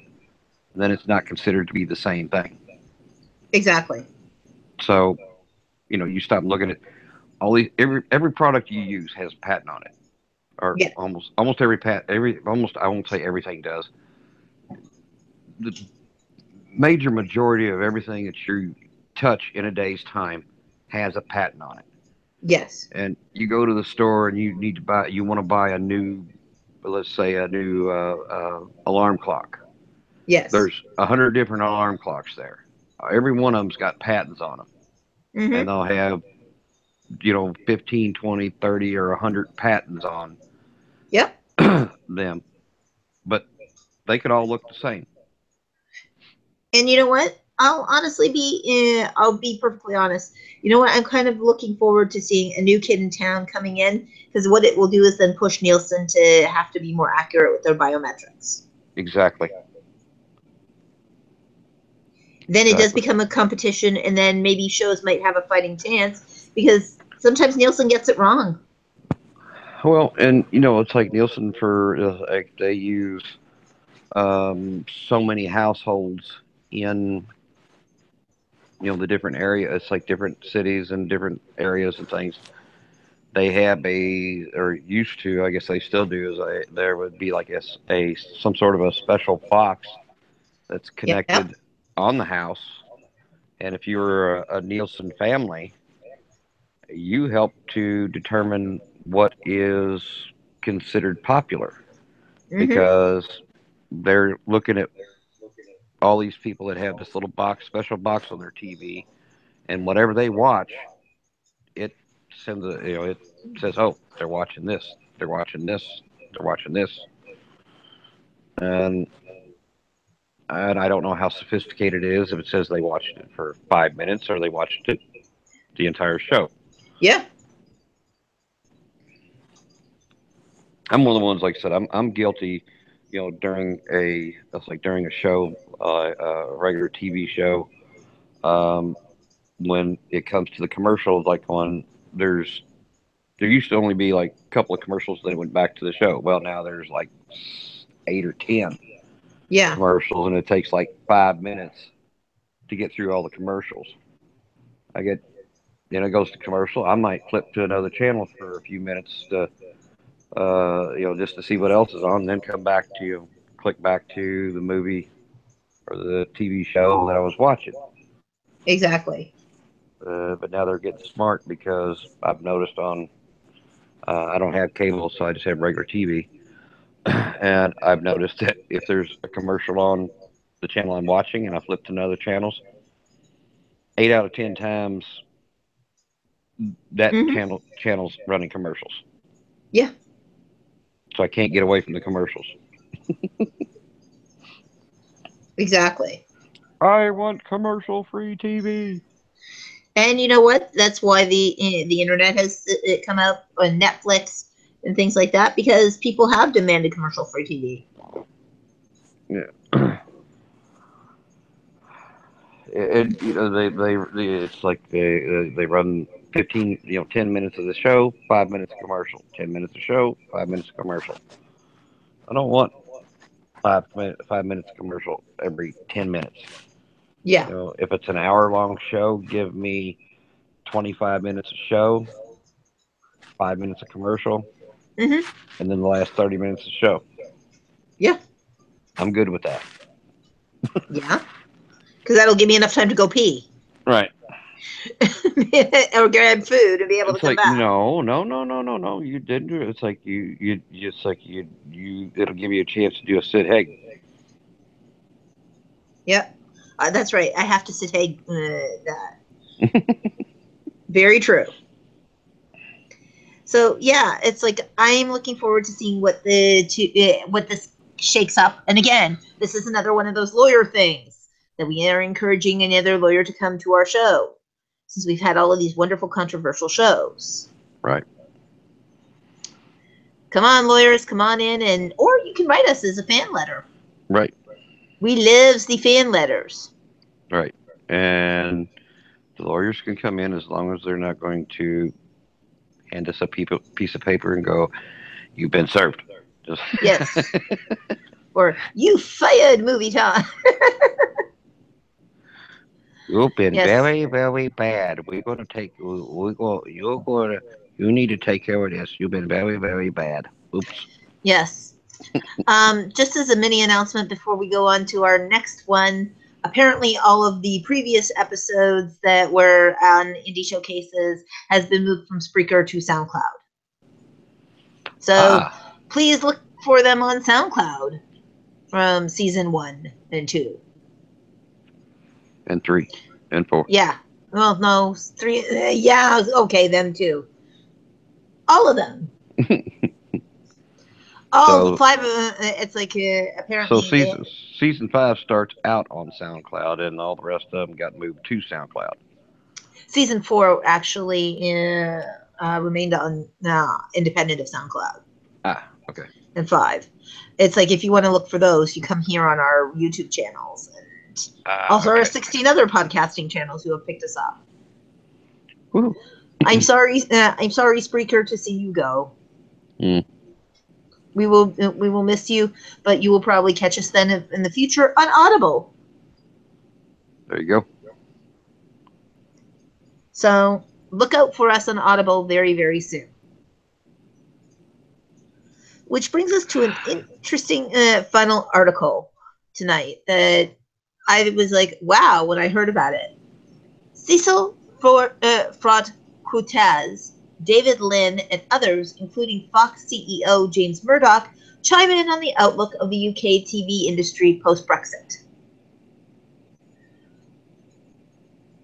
and then it's not considered to be the same thing. Exactly. So you stop looking at all these. Every product you use has a patent on it, or Yeah. almost every almost I won't say everything does. The major majority of everything that you touch in a day's time has a patent on it. Yes. And you go to the store and you want to buy a new, let's say a new alarm clock. Yes. There's 100 different alarm clocks there. Every one of them's got patents on them, and Mm-hmm. they'll have 15, 20, 30, or 100 patents on Yep. them, but they could all look the same. And you know what? I'll honestly be, I'll be perfectly honest. You know what? I'm kind of looking forward to seeing a new kid in town coming in, because what it will do is then push Nielsen to have to be more accurate with their biometrics. Exactly. Then it does Exactly. become a competition, and then maybe shows might have a fighting chance, because sometimes Nielsen gets it wrong. Well, and it's like Nielsen for like they use so many households in the different areas. It's like different cities and different areas and things. They have or used to, I guess they still do, is there would be like a some sort of a special box that's Yep. connected on the house. And if you're a Nielsen family, you help to determine what is considered popular Mm-hmm. because they're looking at all these people that have this little box, special box on their TV, and whatever they watch, it sends it says, oh, they're watching this, they're watching this, they're watching this, and I don't know how sophisticated it is if it says they watched it for 5 minutes or they watched it the entire show. Yeah. I'm one of the ones, like I said, I'm guilty. During a show, a regular TV show, um, when it comes to the commercials, like there used to only be like a couple of commercials, then it went back to the show. Well, now there's like 8 or 10 Yeah. commercials, and it takes like 5 minutes to get through all the commercials. I get, it goes to commercial. I might flip to another channel for a few minutes to, just to see what else is on, and then come back to click back to the movie or the TV show that I was watching. Exactly. But now they're getting smart because I've noticed I don't have cable, so I just have regular TV. And I've noticed that if there's a commercial on the channel I'm watching and I flip to another channels, 8 out of 10 times that Mm-hmm. channel's running commercials. Yeah. So I can't get away from the commercials. Exactly. I want commercial free TV. And you know what? That's why the internet has come out on Netflix and things like that, because people have demanded commercial free TV. Yeah. It's like they run 15 10 minutes of the show, 5 minutes of commercial, 10 minutes of show, 5 minutes of commercial. I don't want 5 minutes of commercial every 10 minutes. Yeah. If it's an hour long show, give me 25 minutes of show, 5 minutes of commercial, Mm-hmm. and then the last 30 minutes of show. Yeah. I'm good with that. Yeah. Because that'll give me enough time to go pee Right. or grab food and be able to It's come like back. no, no, no, no, no, no. You didn't do it. It's like it's like you. It'll give you a chance to do a sit heg. Yep. That's right. I have to sit hey that. Very true. So yeah, it's like I'm looking forward to seeing what this shakes up. And again, this is another one of those lawyer things that we are encouraging another lawyer to come to our show, since we've had all of these wonderful controversial shows. Right. Come on, lawyers, come on in, and or you can write us as a fan letter. Right. We lives the fan letters. Right. And the lawyers can come in as long as they're not going to hand us a piece of paper and go, "You've been served." Just Yes. Or you fired Movietime. you've been Yes. very, very bad. We're gonna take. We go. You're gonna. You need to take care of this. You've been very, very bad. Oops. Yes. Just as a mini announcement before we go on to our next one, apparently all of the previous episodes that were on Indie Showcases has been moved from Spreaker to SoundCloud. So please look for them on SoundCloud from season 1 and 2. And 3 and 4. Yeah. Well, no, 3. Yeah, okay, them too. All of them. Oh, So 5. It's like so apparently they season 5 starts out on SoundCloud, and all the rest of them got moved to SoundCloud. season 4 actually remained on independent of SoundCloud. Ah, okay. And 5. It's like if you want to look for those, you come here on our YouTube channels and Ah, also our okay. 16 other podcasting channels who have picked us up. Woo. I'm sorry, Spreaker, to see you go. Mm, We will miss you, but you will probably catch us then in the future on Audible. there you go. So look out for us on Audible very, very soon. Which brings us to an interesting final article tonight that I was like, wow, when I heard about it. Cecil Fraud Cortez, David Lynn, and others, including Fox CEO James Murdoch, chime in on the outlook of the UK TV industry post-Brexit.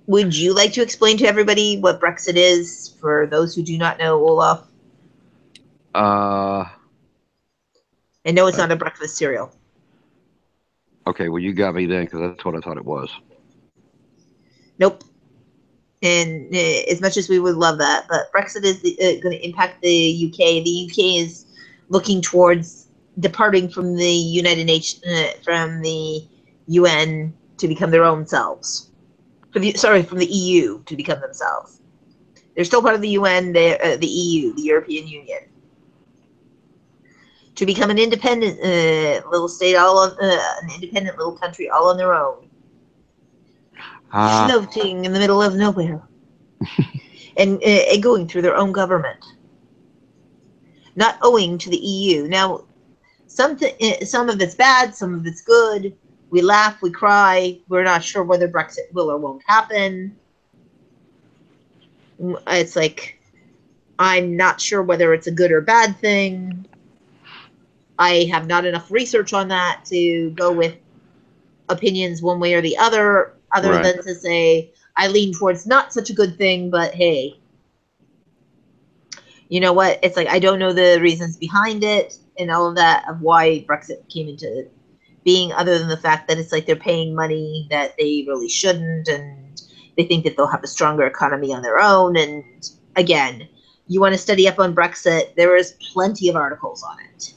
Would you like to explain to everybody what Brexit is for those who do not know, Olaf? Uh, And no, it's not a breakfast cereal. okay. Well, you got me then because that's what I thought it was. Nope. And as much as we would love that, but Brexit is going to impact the UK. The UK is looking towards departing from the United Nations, from the UN to become their own selves. From the EU to become themselves. They're still part of the UN, the EU, the European Union. To become an independent little state, an independent little country, all on their own, floating in the middle of nowhere, and going through their own government, not owing to the EU. Now, some of it's bad, some of it's good. We laugh, we cry. We're not sure whether Brexit will or won't happen. It's like, I'm not sure whether it's a good or bad thing. I have not enough research on that to go with opinions one way or the other Right. than to say I lean towards not such a good thing, but hey, you know what? It's like I don't know the reasons behind it and all of that of why Brexit came into being, other than the fact that it's like they're paying money that they really shouldn't, and they think that they'll have a stronger economy on their own. And again, you want to study up on Brexit, there is plenty of articles on it.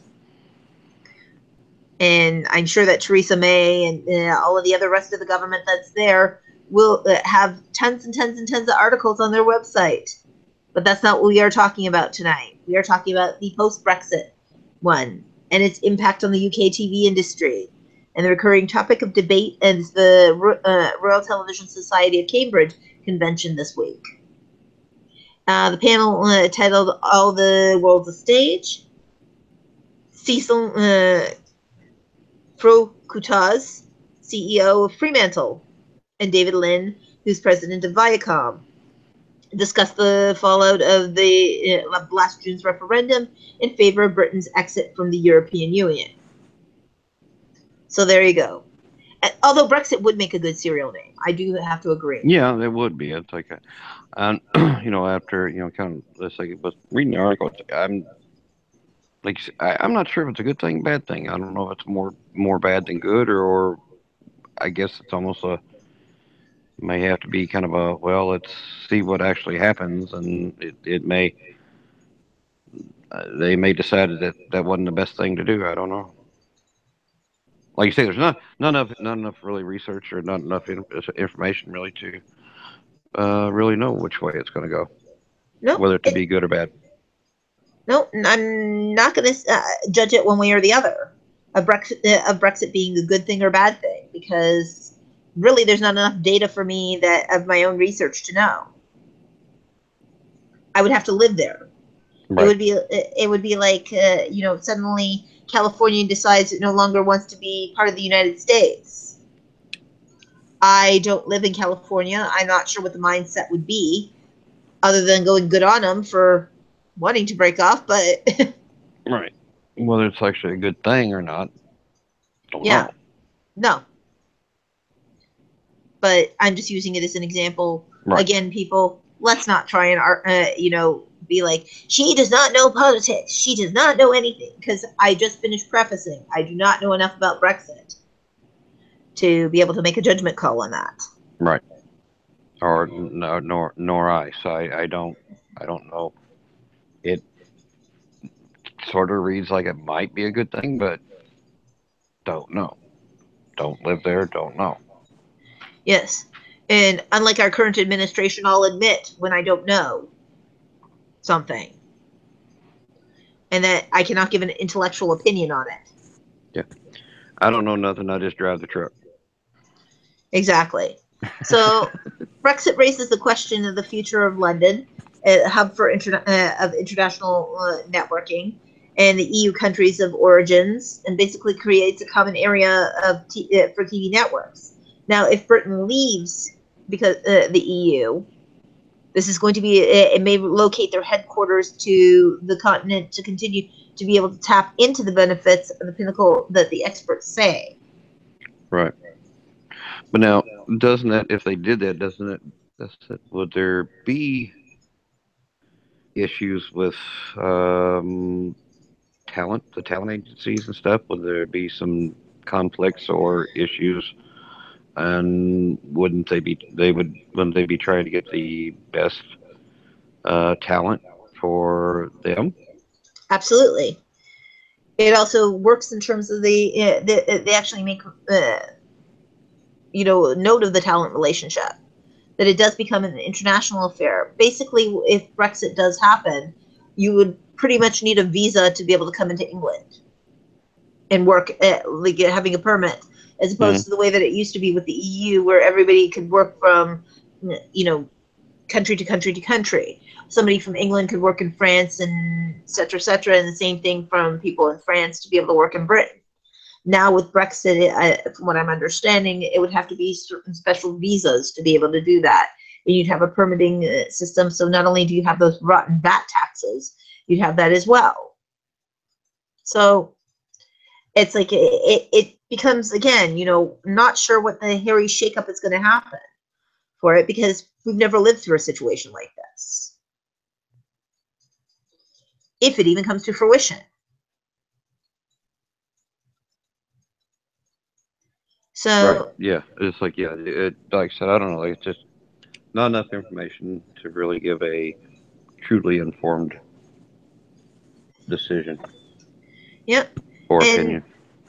And I'm sure that Theresa May and all of the other rest of the government that's there will have tons and tons and tons of articles on their website. But that's not what we are talking about tonight. We are talking about the post-Brexit one and its impact on the UK TV industry. And the recurring topic of debate is the Royal Television Society of Cambridge convention this week. The panel titled All the World's a Stage. Cecil Kutaz, CEO of Fremantle, and David Lynn, who's president of Viacom, discussed the fallout of the last June's referendum in favor of Britain's exit from the European Union. So there you go. Although Brexit would make a good serial name, I do have to agree. Yeah, it would be. It's like, and after kind of let's say, but reading the article, I'm like, I'm not sure if it's a good thing, bad thing. I don't know if it's more bad than good, or I guess it's almost may have to be kind of a, well, let's see what actually happens, and it may they may decide that wasn't the best thing to do. I don't know. Like you say, there's not enough really research or not enough information really to really know which way it's going to go, whether it to be good or bad. No, I'm not going to judge it one way or the other of Brexit being a good thing or bad thing, because really there's not enough data for me that of my own research to know. I would have to live there. Right. It would be like suddenly California decides it no longer wants to be part of the United States. I don't live in California. I'm not sure what the mindset would be, other than going good on them for wanting to break off, but right. Whether it's actually a good thing or not, don't know. No. But I'm just using it as an example. Right. Again, people, let's not try and be like, she does not know politics. She does not know anything. Because I just finished prefacing, I do not know enough about Brexit to be able to make a judgment call on that. Right. Or no, nor I. So I don't know. It sort of reads like it might be a good thing, but don't know. Don't live there. Don't know. Yes. And unlike our current administration, I'll admit when I don't know something and that I cannot give an intellectual opinion on it. Yeah. I don't know nothing. I just drive the truck. Exactly. So Brexit raises the question of the future of London, a hub for of international networking, and the EU countries of origins, and basically creates a common area of for TV networks. Now, if Britain leaves because the EU, this is going to be it may locate their headquarters to the continent to continue to be able to tap into the benefits of the pinnacle that the experts say. Right. But now, doesn't that, if they did that, would there be issues with talent, the talent agencies and stuff? Would there be some conflicts or issues? And wouldn't they be trying to get the best talent for them? Absolutely. It also works in terms of they actually make note of the talent relationship, that it does become an international affair. Basically, if Brexit does happen, you would pretty much need a visa to be able to come into England and work like having a permit, as opposed to the way that it used to be with the EU, where everybody could work from country to country to country. Somebody from England could work in France, and et cetera, and the same thing from people in France to be able to work in Britain. Now with Brexit, from what I'm understanding, it would have to be certain special visas to be able to do that. And you'd have a permitting system. So not only do you have those rotten VAT taxes, you'd have that as well. So it's like it becomes, again, not sure what the hairy shakeup is going to happen for it, because we've never lived through a situation like this, if it even comes to fruition. Right. So Yeah. It's like, yeah. Like I said, I don't know. Like, it's just not enough information to really give a truly informed decision yeah, or and opinion.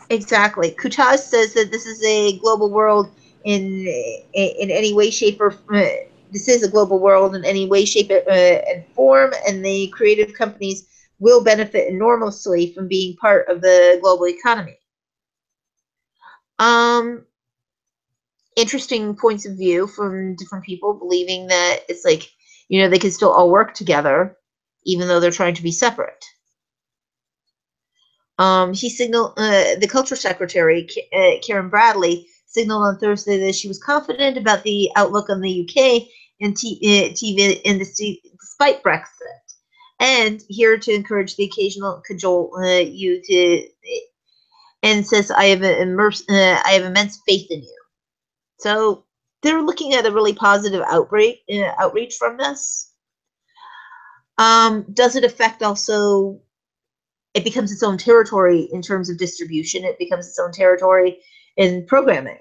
exactly. Kutaz says that this is a global world in any way, shape, or this is a global world in any way, shape, and form, and the creative companies will benefit enormously from being part of the global economy. Um, Interesting points of view from different people, believing that it's like they can still all work together, even though they're trying to be separate. He signaled the culture secretary, Karen Bradley, signaled on Thursday that she was confident about the outlook on the UK and TV industry despite Brexit, and here to encourage the occasional cajole you to, and says, I have immense faith in you. So they're looking at a really positive outreach from this. Does it affect also? It becomes its own territory in terms of distribution. It becomes its own territory in programming.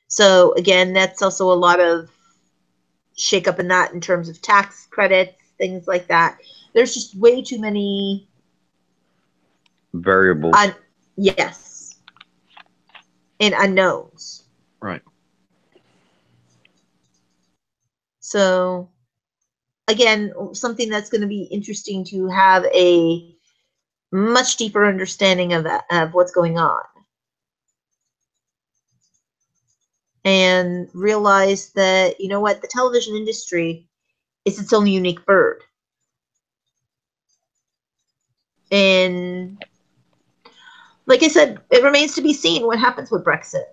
So again, that's also a lot of shakeup in that in terms of tax credits, things like that. There's just way too many Variables. Yes, and unknowns. Right. So again, something that's going to be interesting to have a much deeper understanding of that, of what's going on, and realize that what, the television industry is its own unique bird, and like I said, it remains to be seen what happens with Brexit.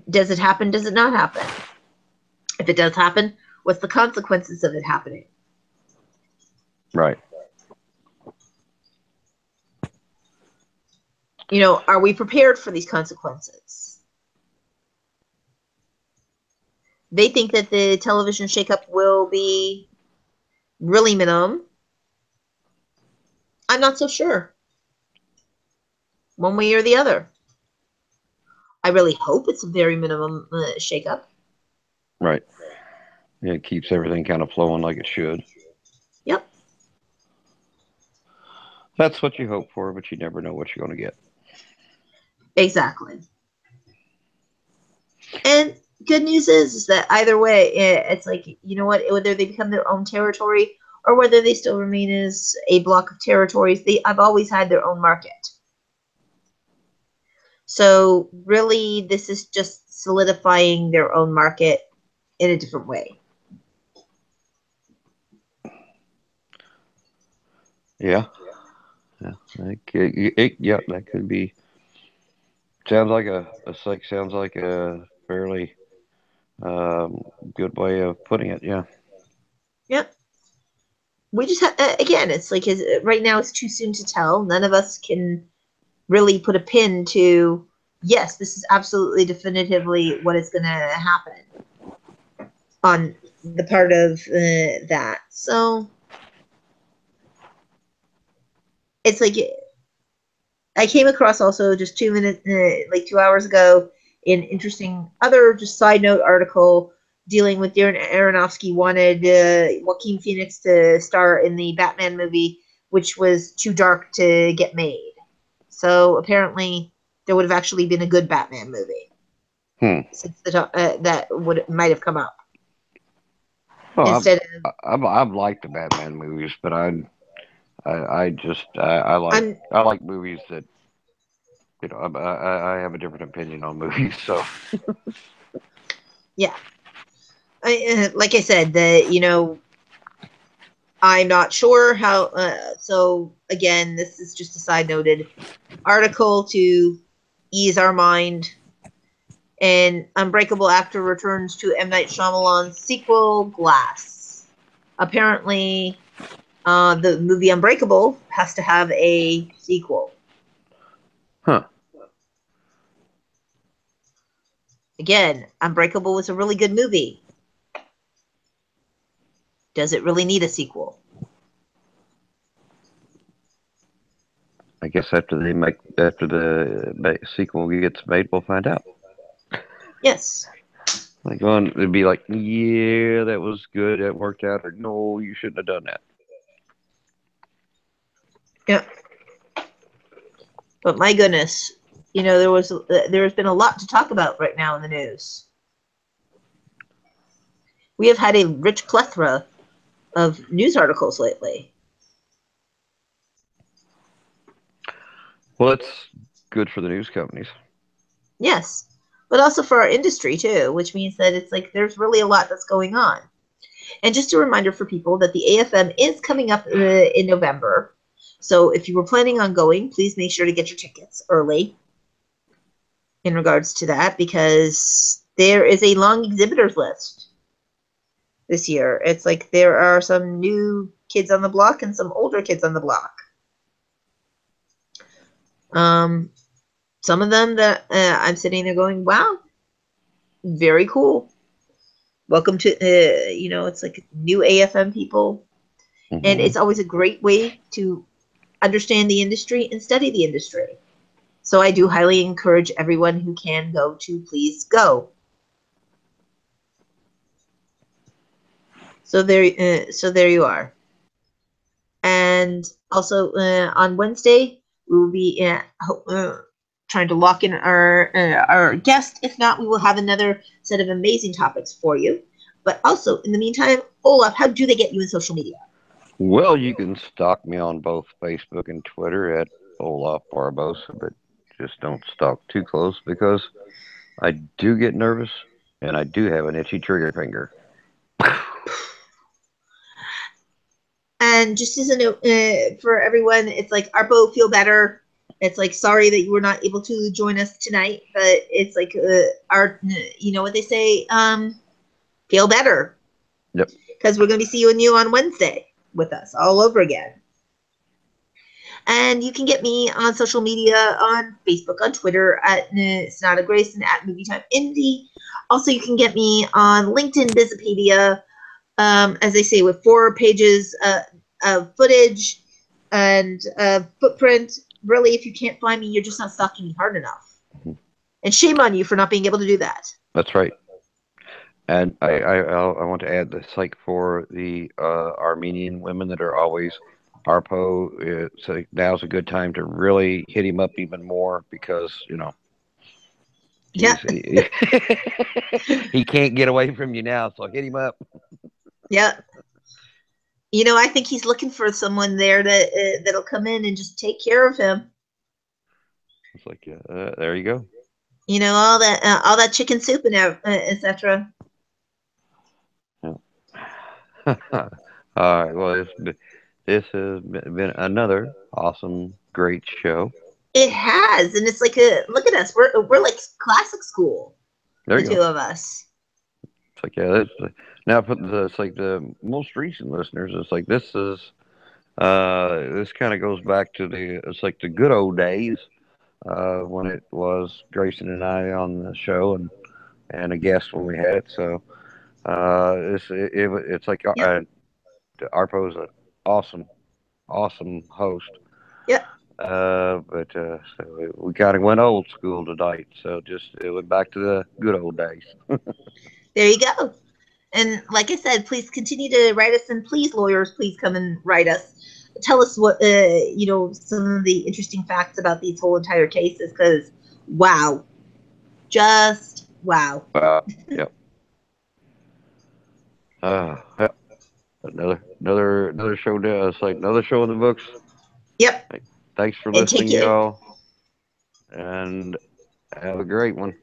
Does it happen? Does it not happen? If it does happen, what's the consequences of it happening? Right. Are we prepared for these consequences? They think that the television shakeup will be really minimum. I'm not so sure. One way or the other. I really hope it's a very minimum shakeup. Right. Yeah, it keeps everything kind of flowing like it should. Yep. That's what you hope for, but you never know what you're going to get. Exactly. And good news is that either way, it's like, you know what, whether they become their own territory or whether they still remain as a block of territories, I've always had their own market. So really, this is just solidifying their own market in a different way. Yeah. Yeah. That could be. Sounds like a fairly good way of putting it. Yeah. Yep. We just have, again, it's like right now it's too soon to tell. None of us can really put a pin to, yes, this is absolutely definitively what is going to happen on the part of that. So it's like I came across also just 2 minutes, like 2 hours ago, an interesting other just side note article dealing with Darren Aronofsky wanted Joaquin Phoenix to star in the Batman movie, which was too dark to get made. So apparently, there would have actually been a good Batman movie since that might have come up Well, instead of. I've liked the Batman movies, but I like movies that I have a different opinion on movies. So Yeah, like I said, I'm not sure how. So again, this is just a side noted article to ease our mind. And Unbreakable actor returns to M. Night Shyamalan's sequel, Glass. Apparently, the movie Unbreakable has to have a sequel. huh? Again, Unbreakable was a really good movie. Does it really need a sequel? I guess after the sequel gets made, we'll find out. Yes. Like on, it'd be like, yeah, that was good, that worked out, or no, you shouldn't have done that. Yeah. But my goodness, there's been a lot to talk about right now in the news. We have had a rich plethora of news articles lately. Well, it's good for the news companies. Yes, but also for our industry too, which means that it's like there's really a lot that's going on. And just a reminder for people that the AFM is coming up in November. So if you were planning on going, please make sure to get your tickets early in regards to that, because there is a long exhibitors list this year. It's like there are some new kids on the block and some older kids on the block. Some of them that I'm sitting there going, wow, very cool. Welcome to, it's like new AFM people. Mm-hmm. And it's always a great way to understand the industry and study the industry. So I do highly encourage everyone who can go to please go. So there you are. And also on Wednesday we will be trying to lock in our guest. If not, we will have another set of amazing topics for you. But also in the meantime, Olaf, how do they get you in social media? Well, you can stalk me on both Facebook and Twitter at Olaf Barbosa, but just don't stalk too close because I do get nervous and I do have an itchy trigger finger. And just as a note for everyone, it's like Arpo, feel better. It's like sorry that you were not able to join us tonight, but it's like you know what they say, feel better. Yep. Because we're going to be seeing you on Wednesday with us all over again. And you can get me on social media, on Facebook, on Twitter at Sonata Grayson, at Movietime Indie. Also, you can get me on LinkedIn Bizopedia, as I say, with 4 pages of footage and footprint. Really, if you can't find me, you're just not stalking me hard enough. And shame on you for not being able to do that. That's right. And I want to add this, like for the Armenian women that are always Arpo, it's like now's a good time to really hit him up even more because Yeah, he, he can't get away from you now. So hit him up. yeah. I think he's looking for someone there that'll come in and just take care of him. It's like there you go. All that chicken soup and etc. Yeah. All right. Well, this has been another awesome, great show. It has, and it's like a look at us. We're like classic school, There the you two go. of us. It's like yeah, now for it's like the most recent listeners. It's like this kind of goes back to it's like the good old days when it was Grayson and I on the show and a guest when we had it. So it's like Yep, Arpo's an awesome host. yep. But so we kind of went old school tonight. So just it went back to the good old days. There you go. And like I said, please continue to write us, and please, lawyers, please come and write us. Tell us what some of the interesting facts about these whole entire cases, because wow, just wow. Yep. Yep. Another show. It's like another show in the books. Yep. Hey, thanks for And take listening, it. y'all, and have a great one.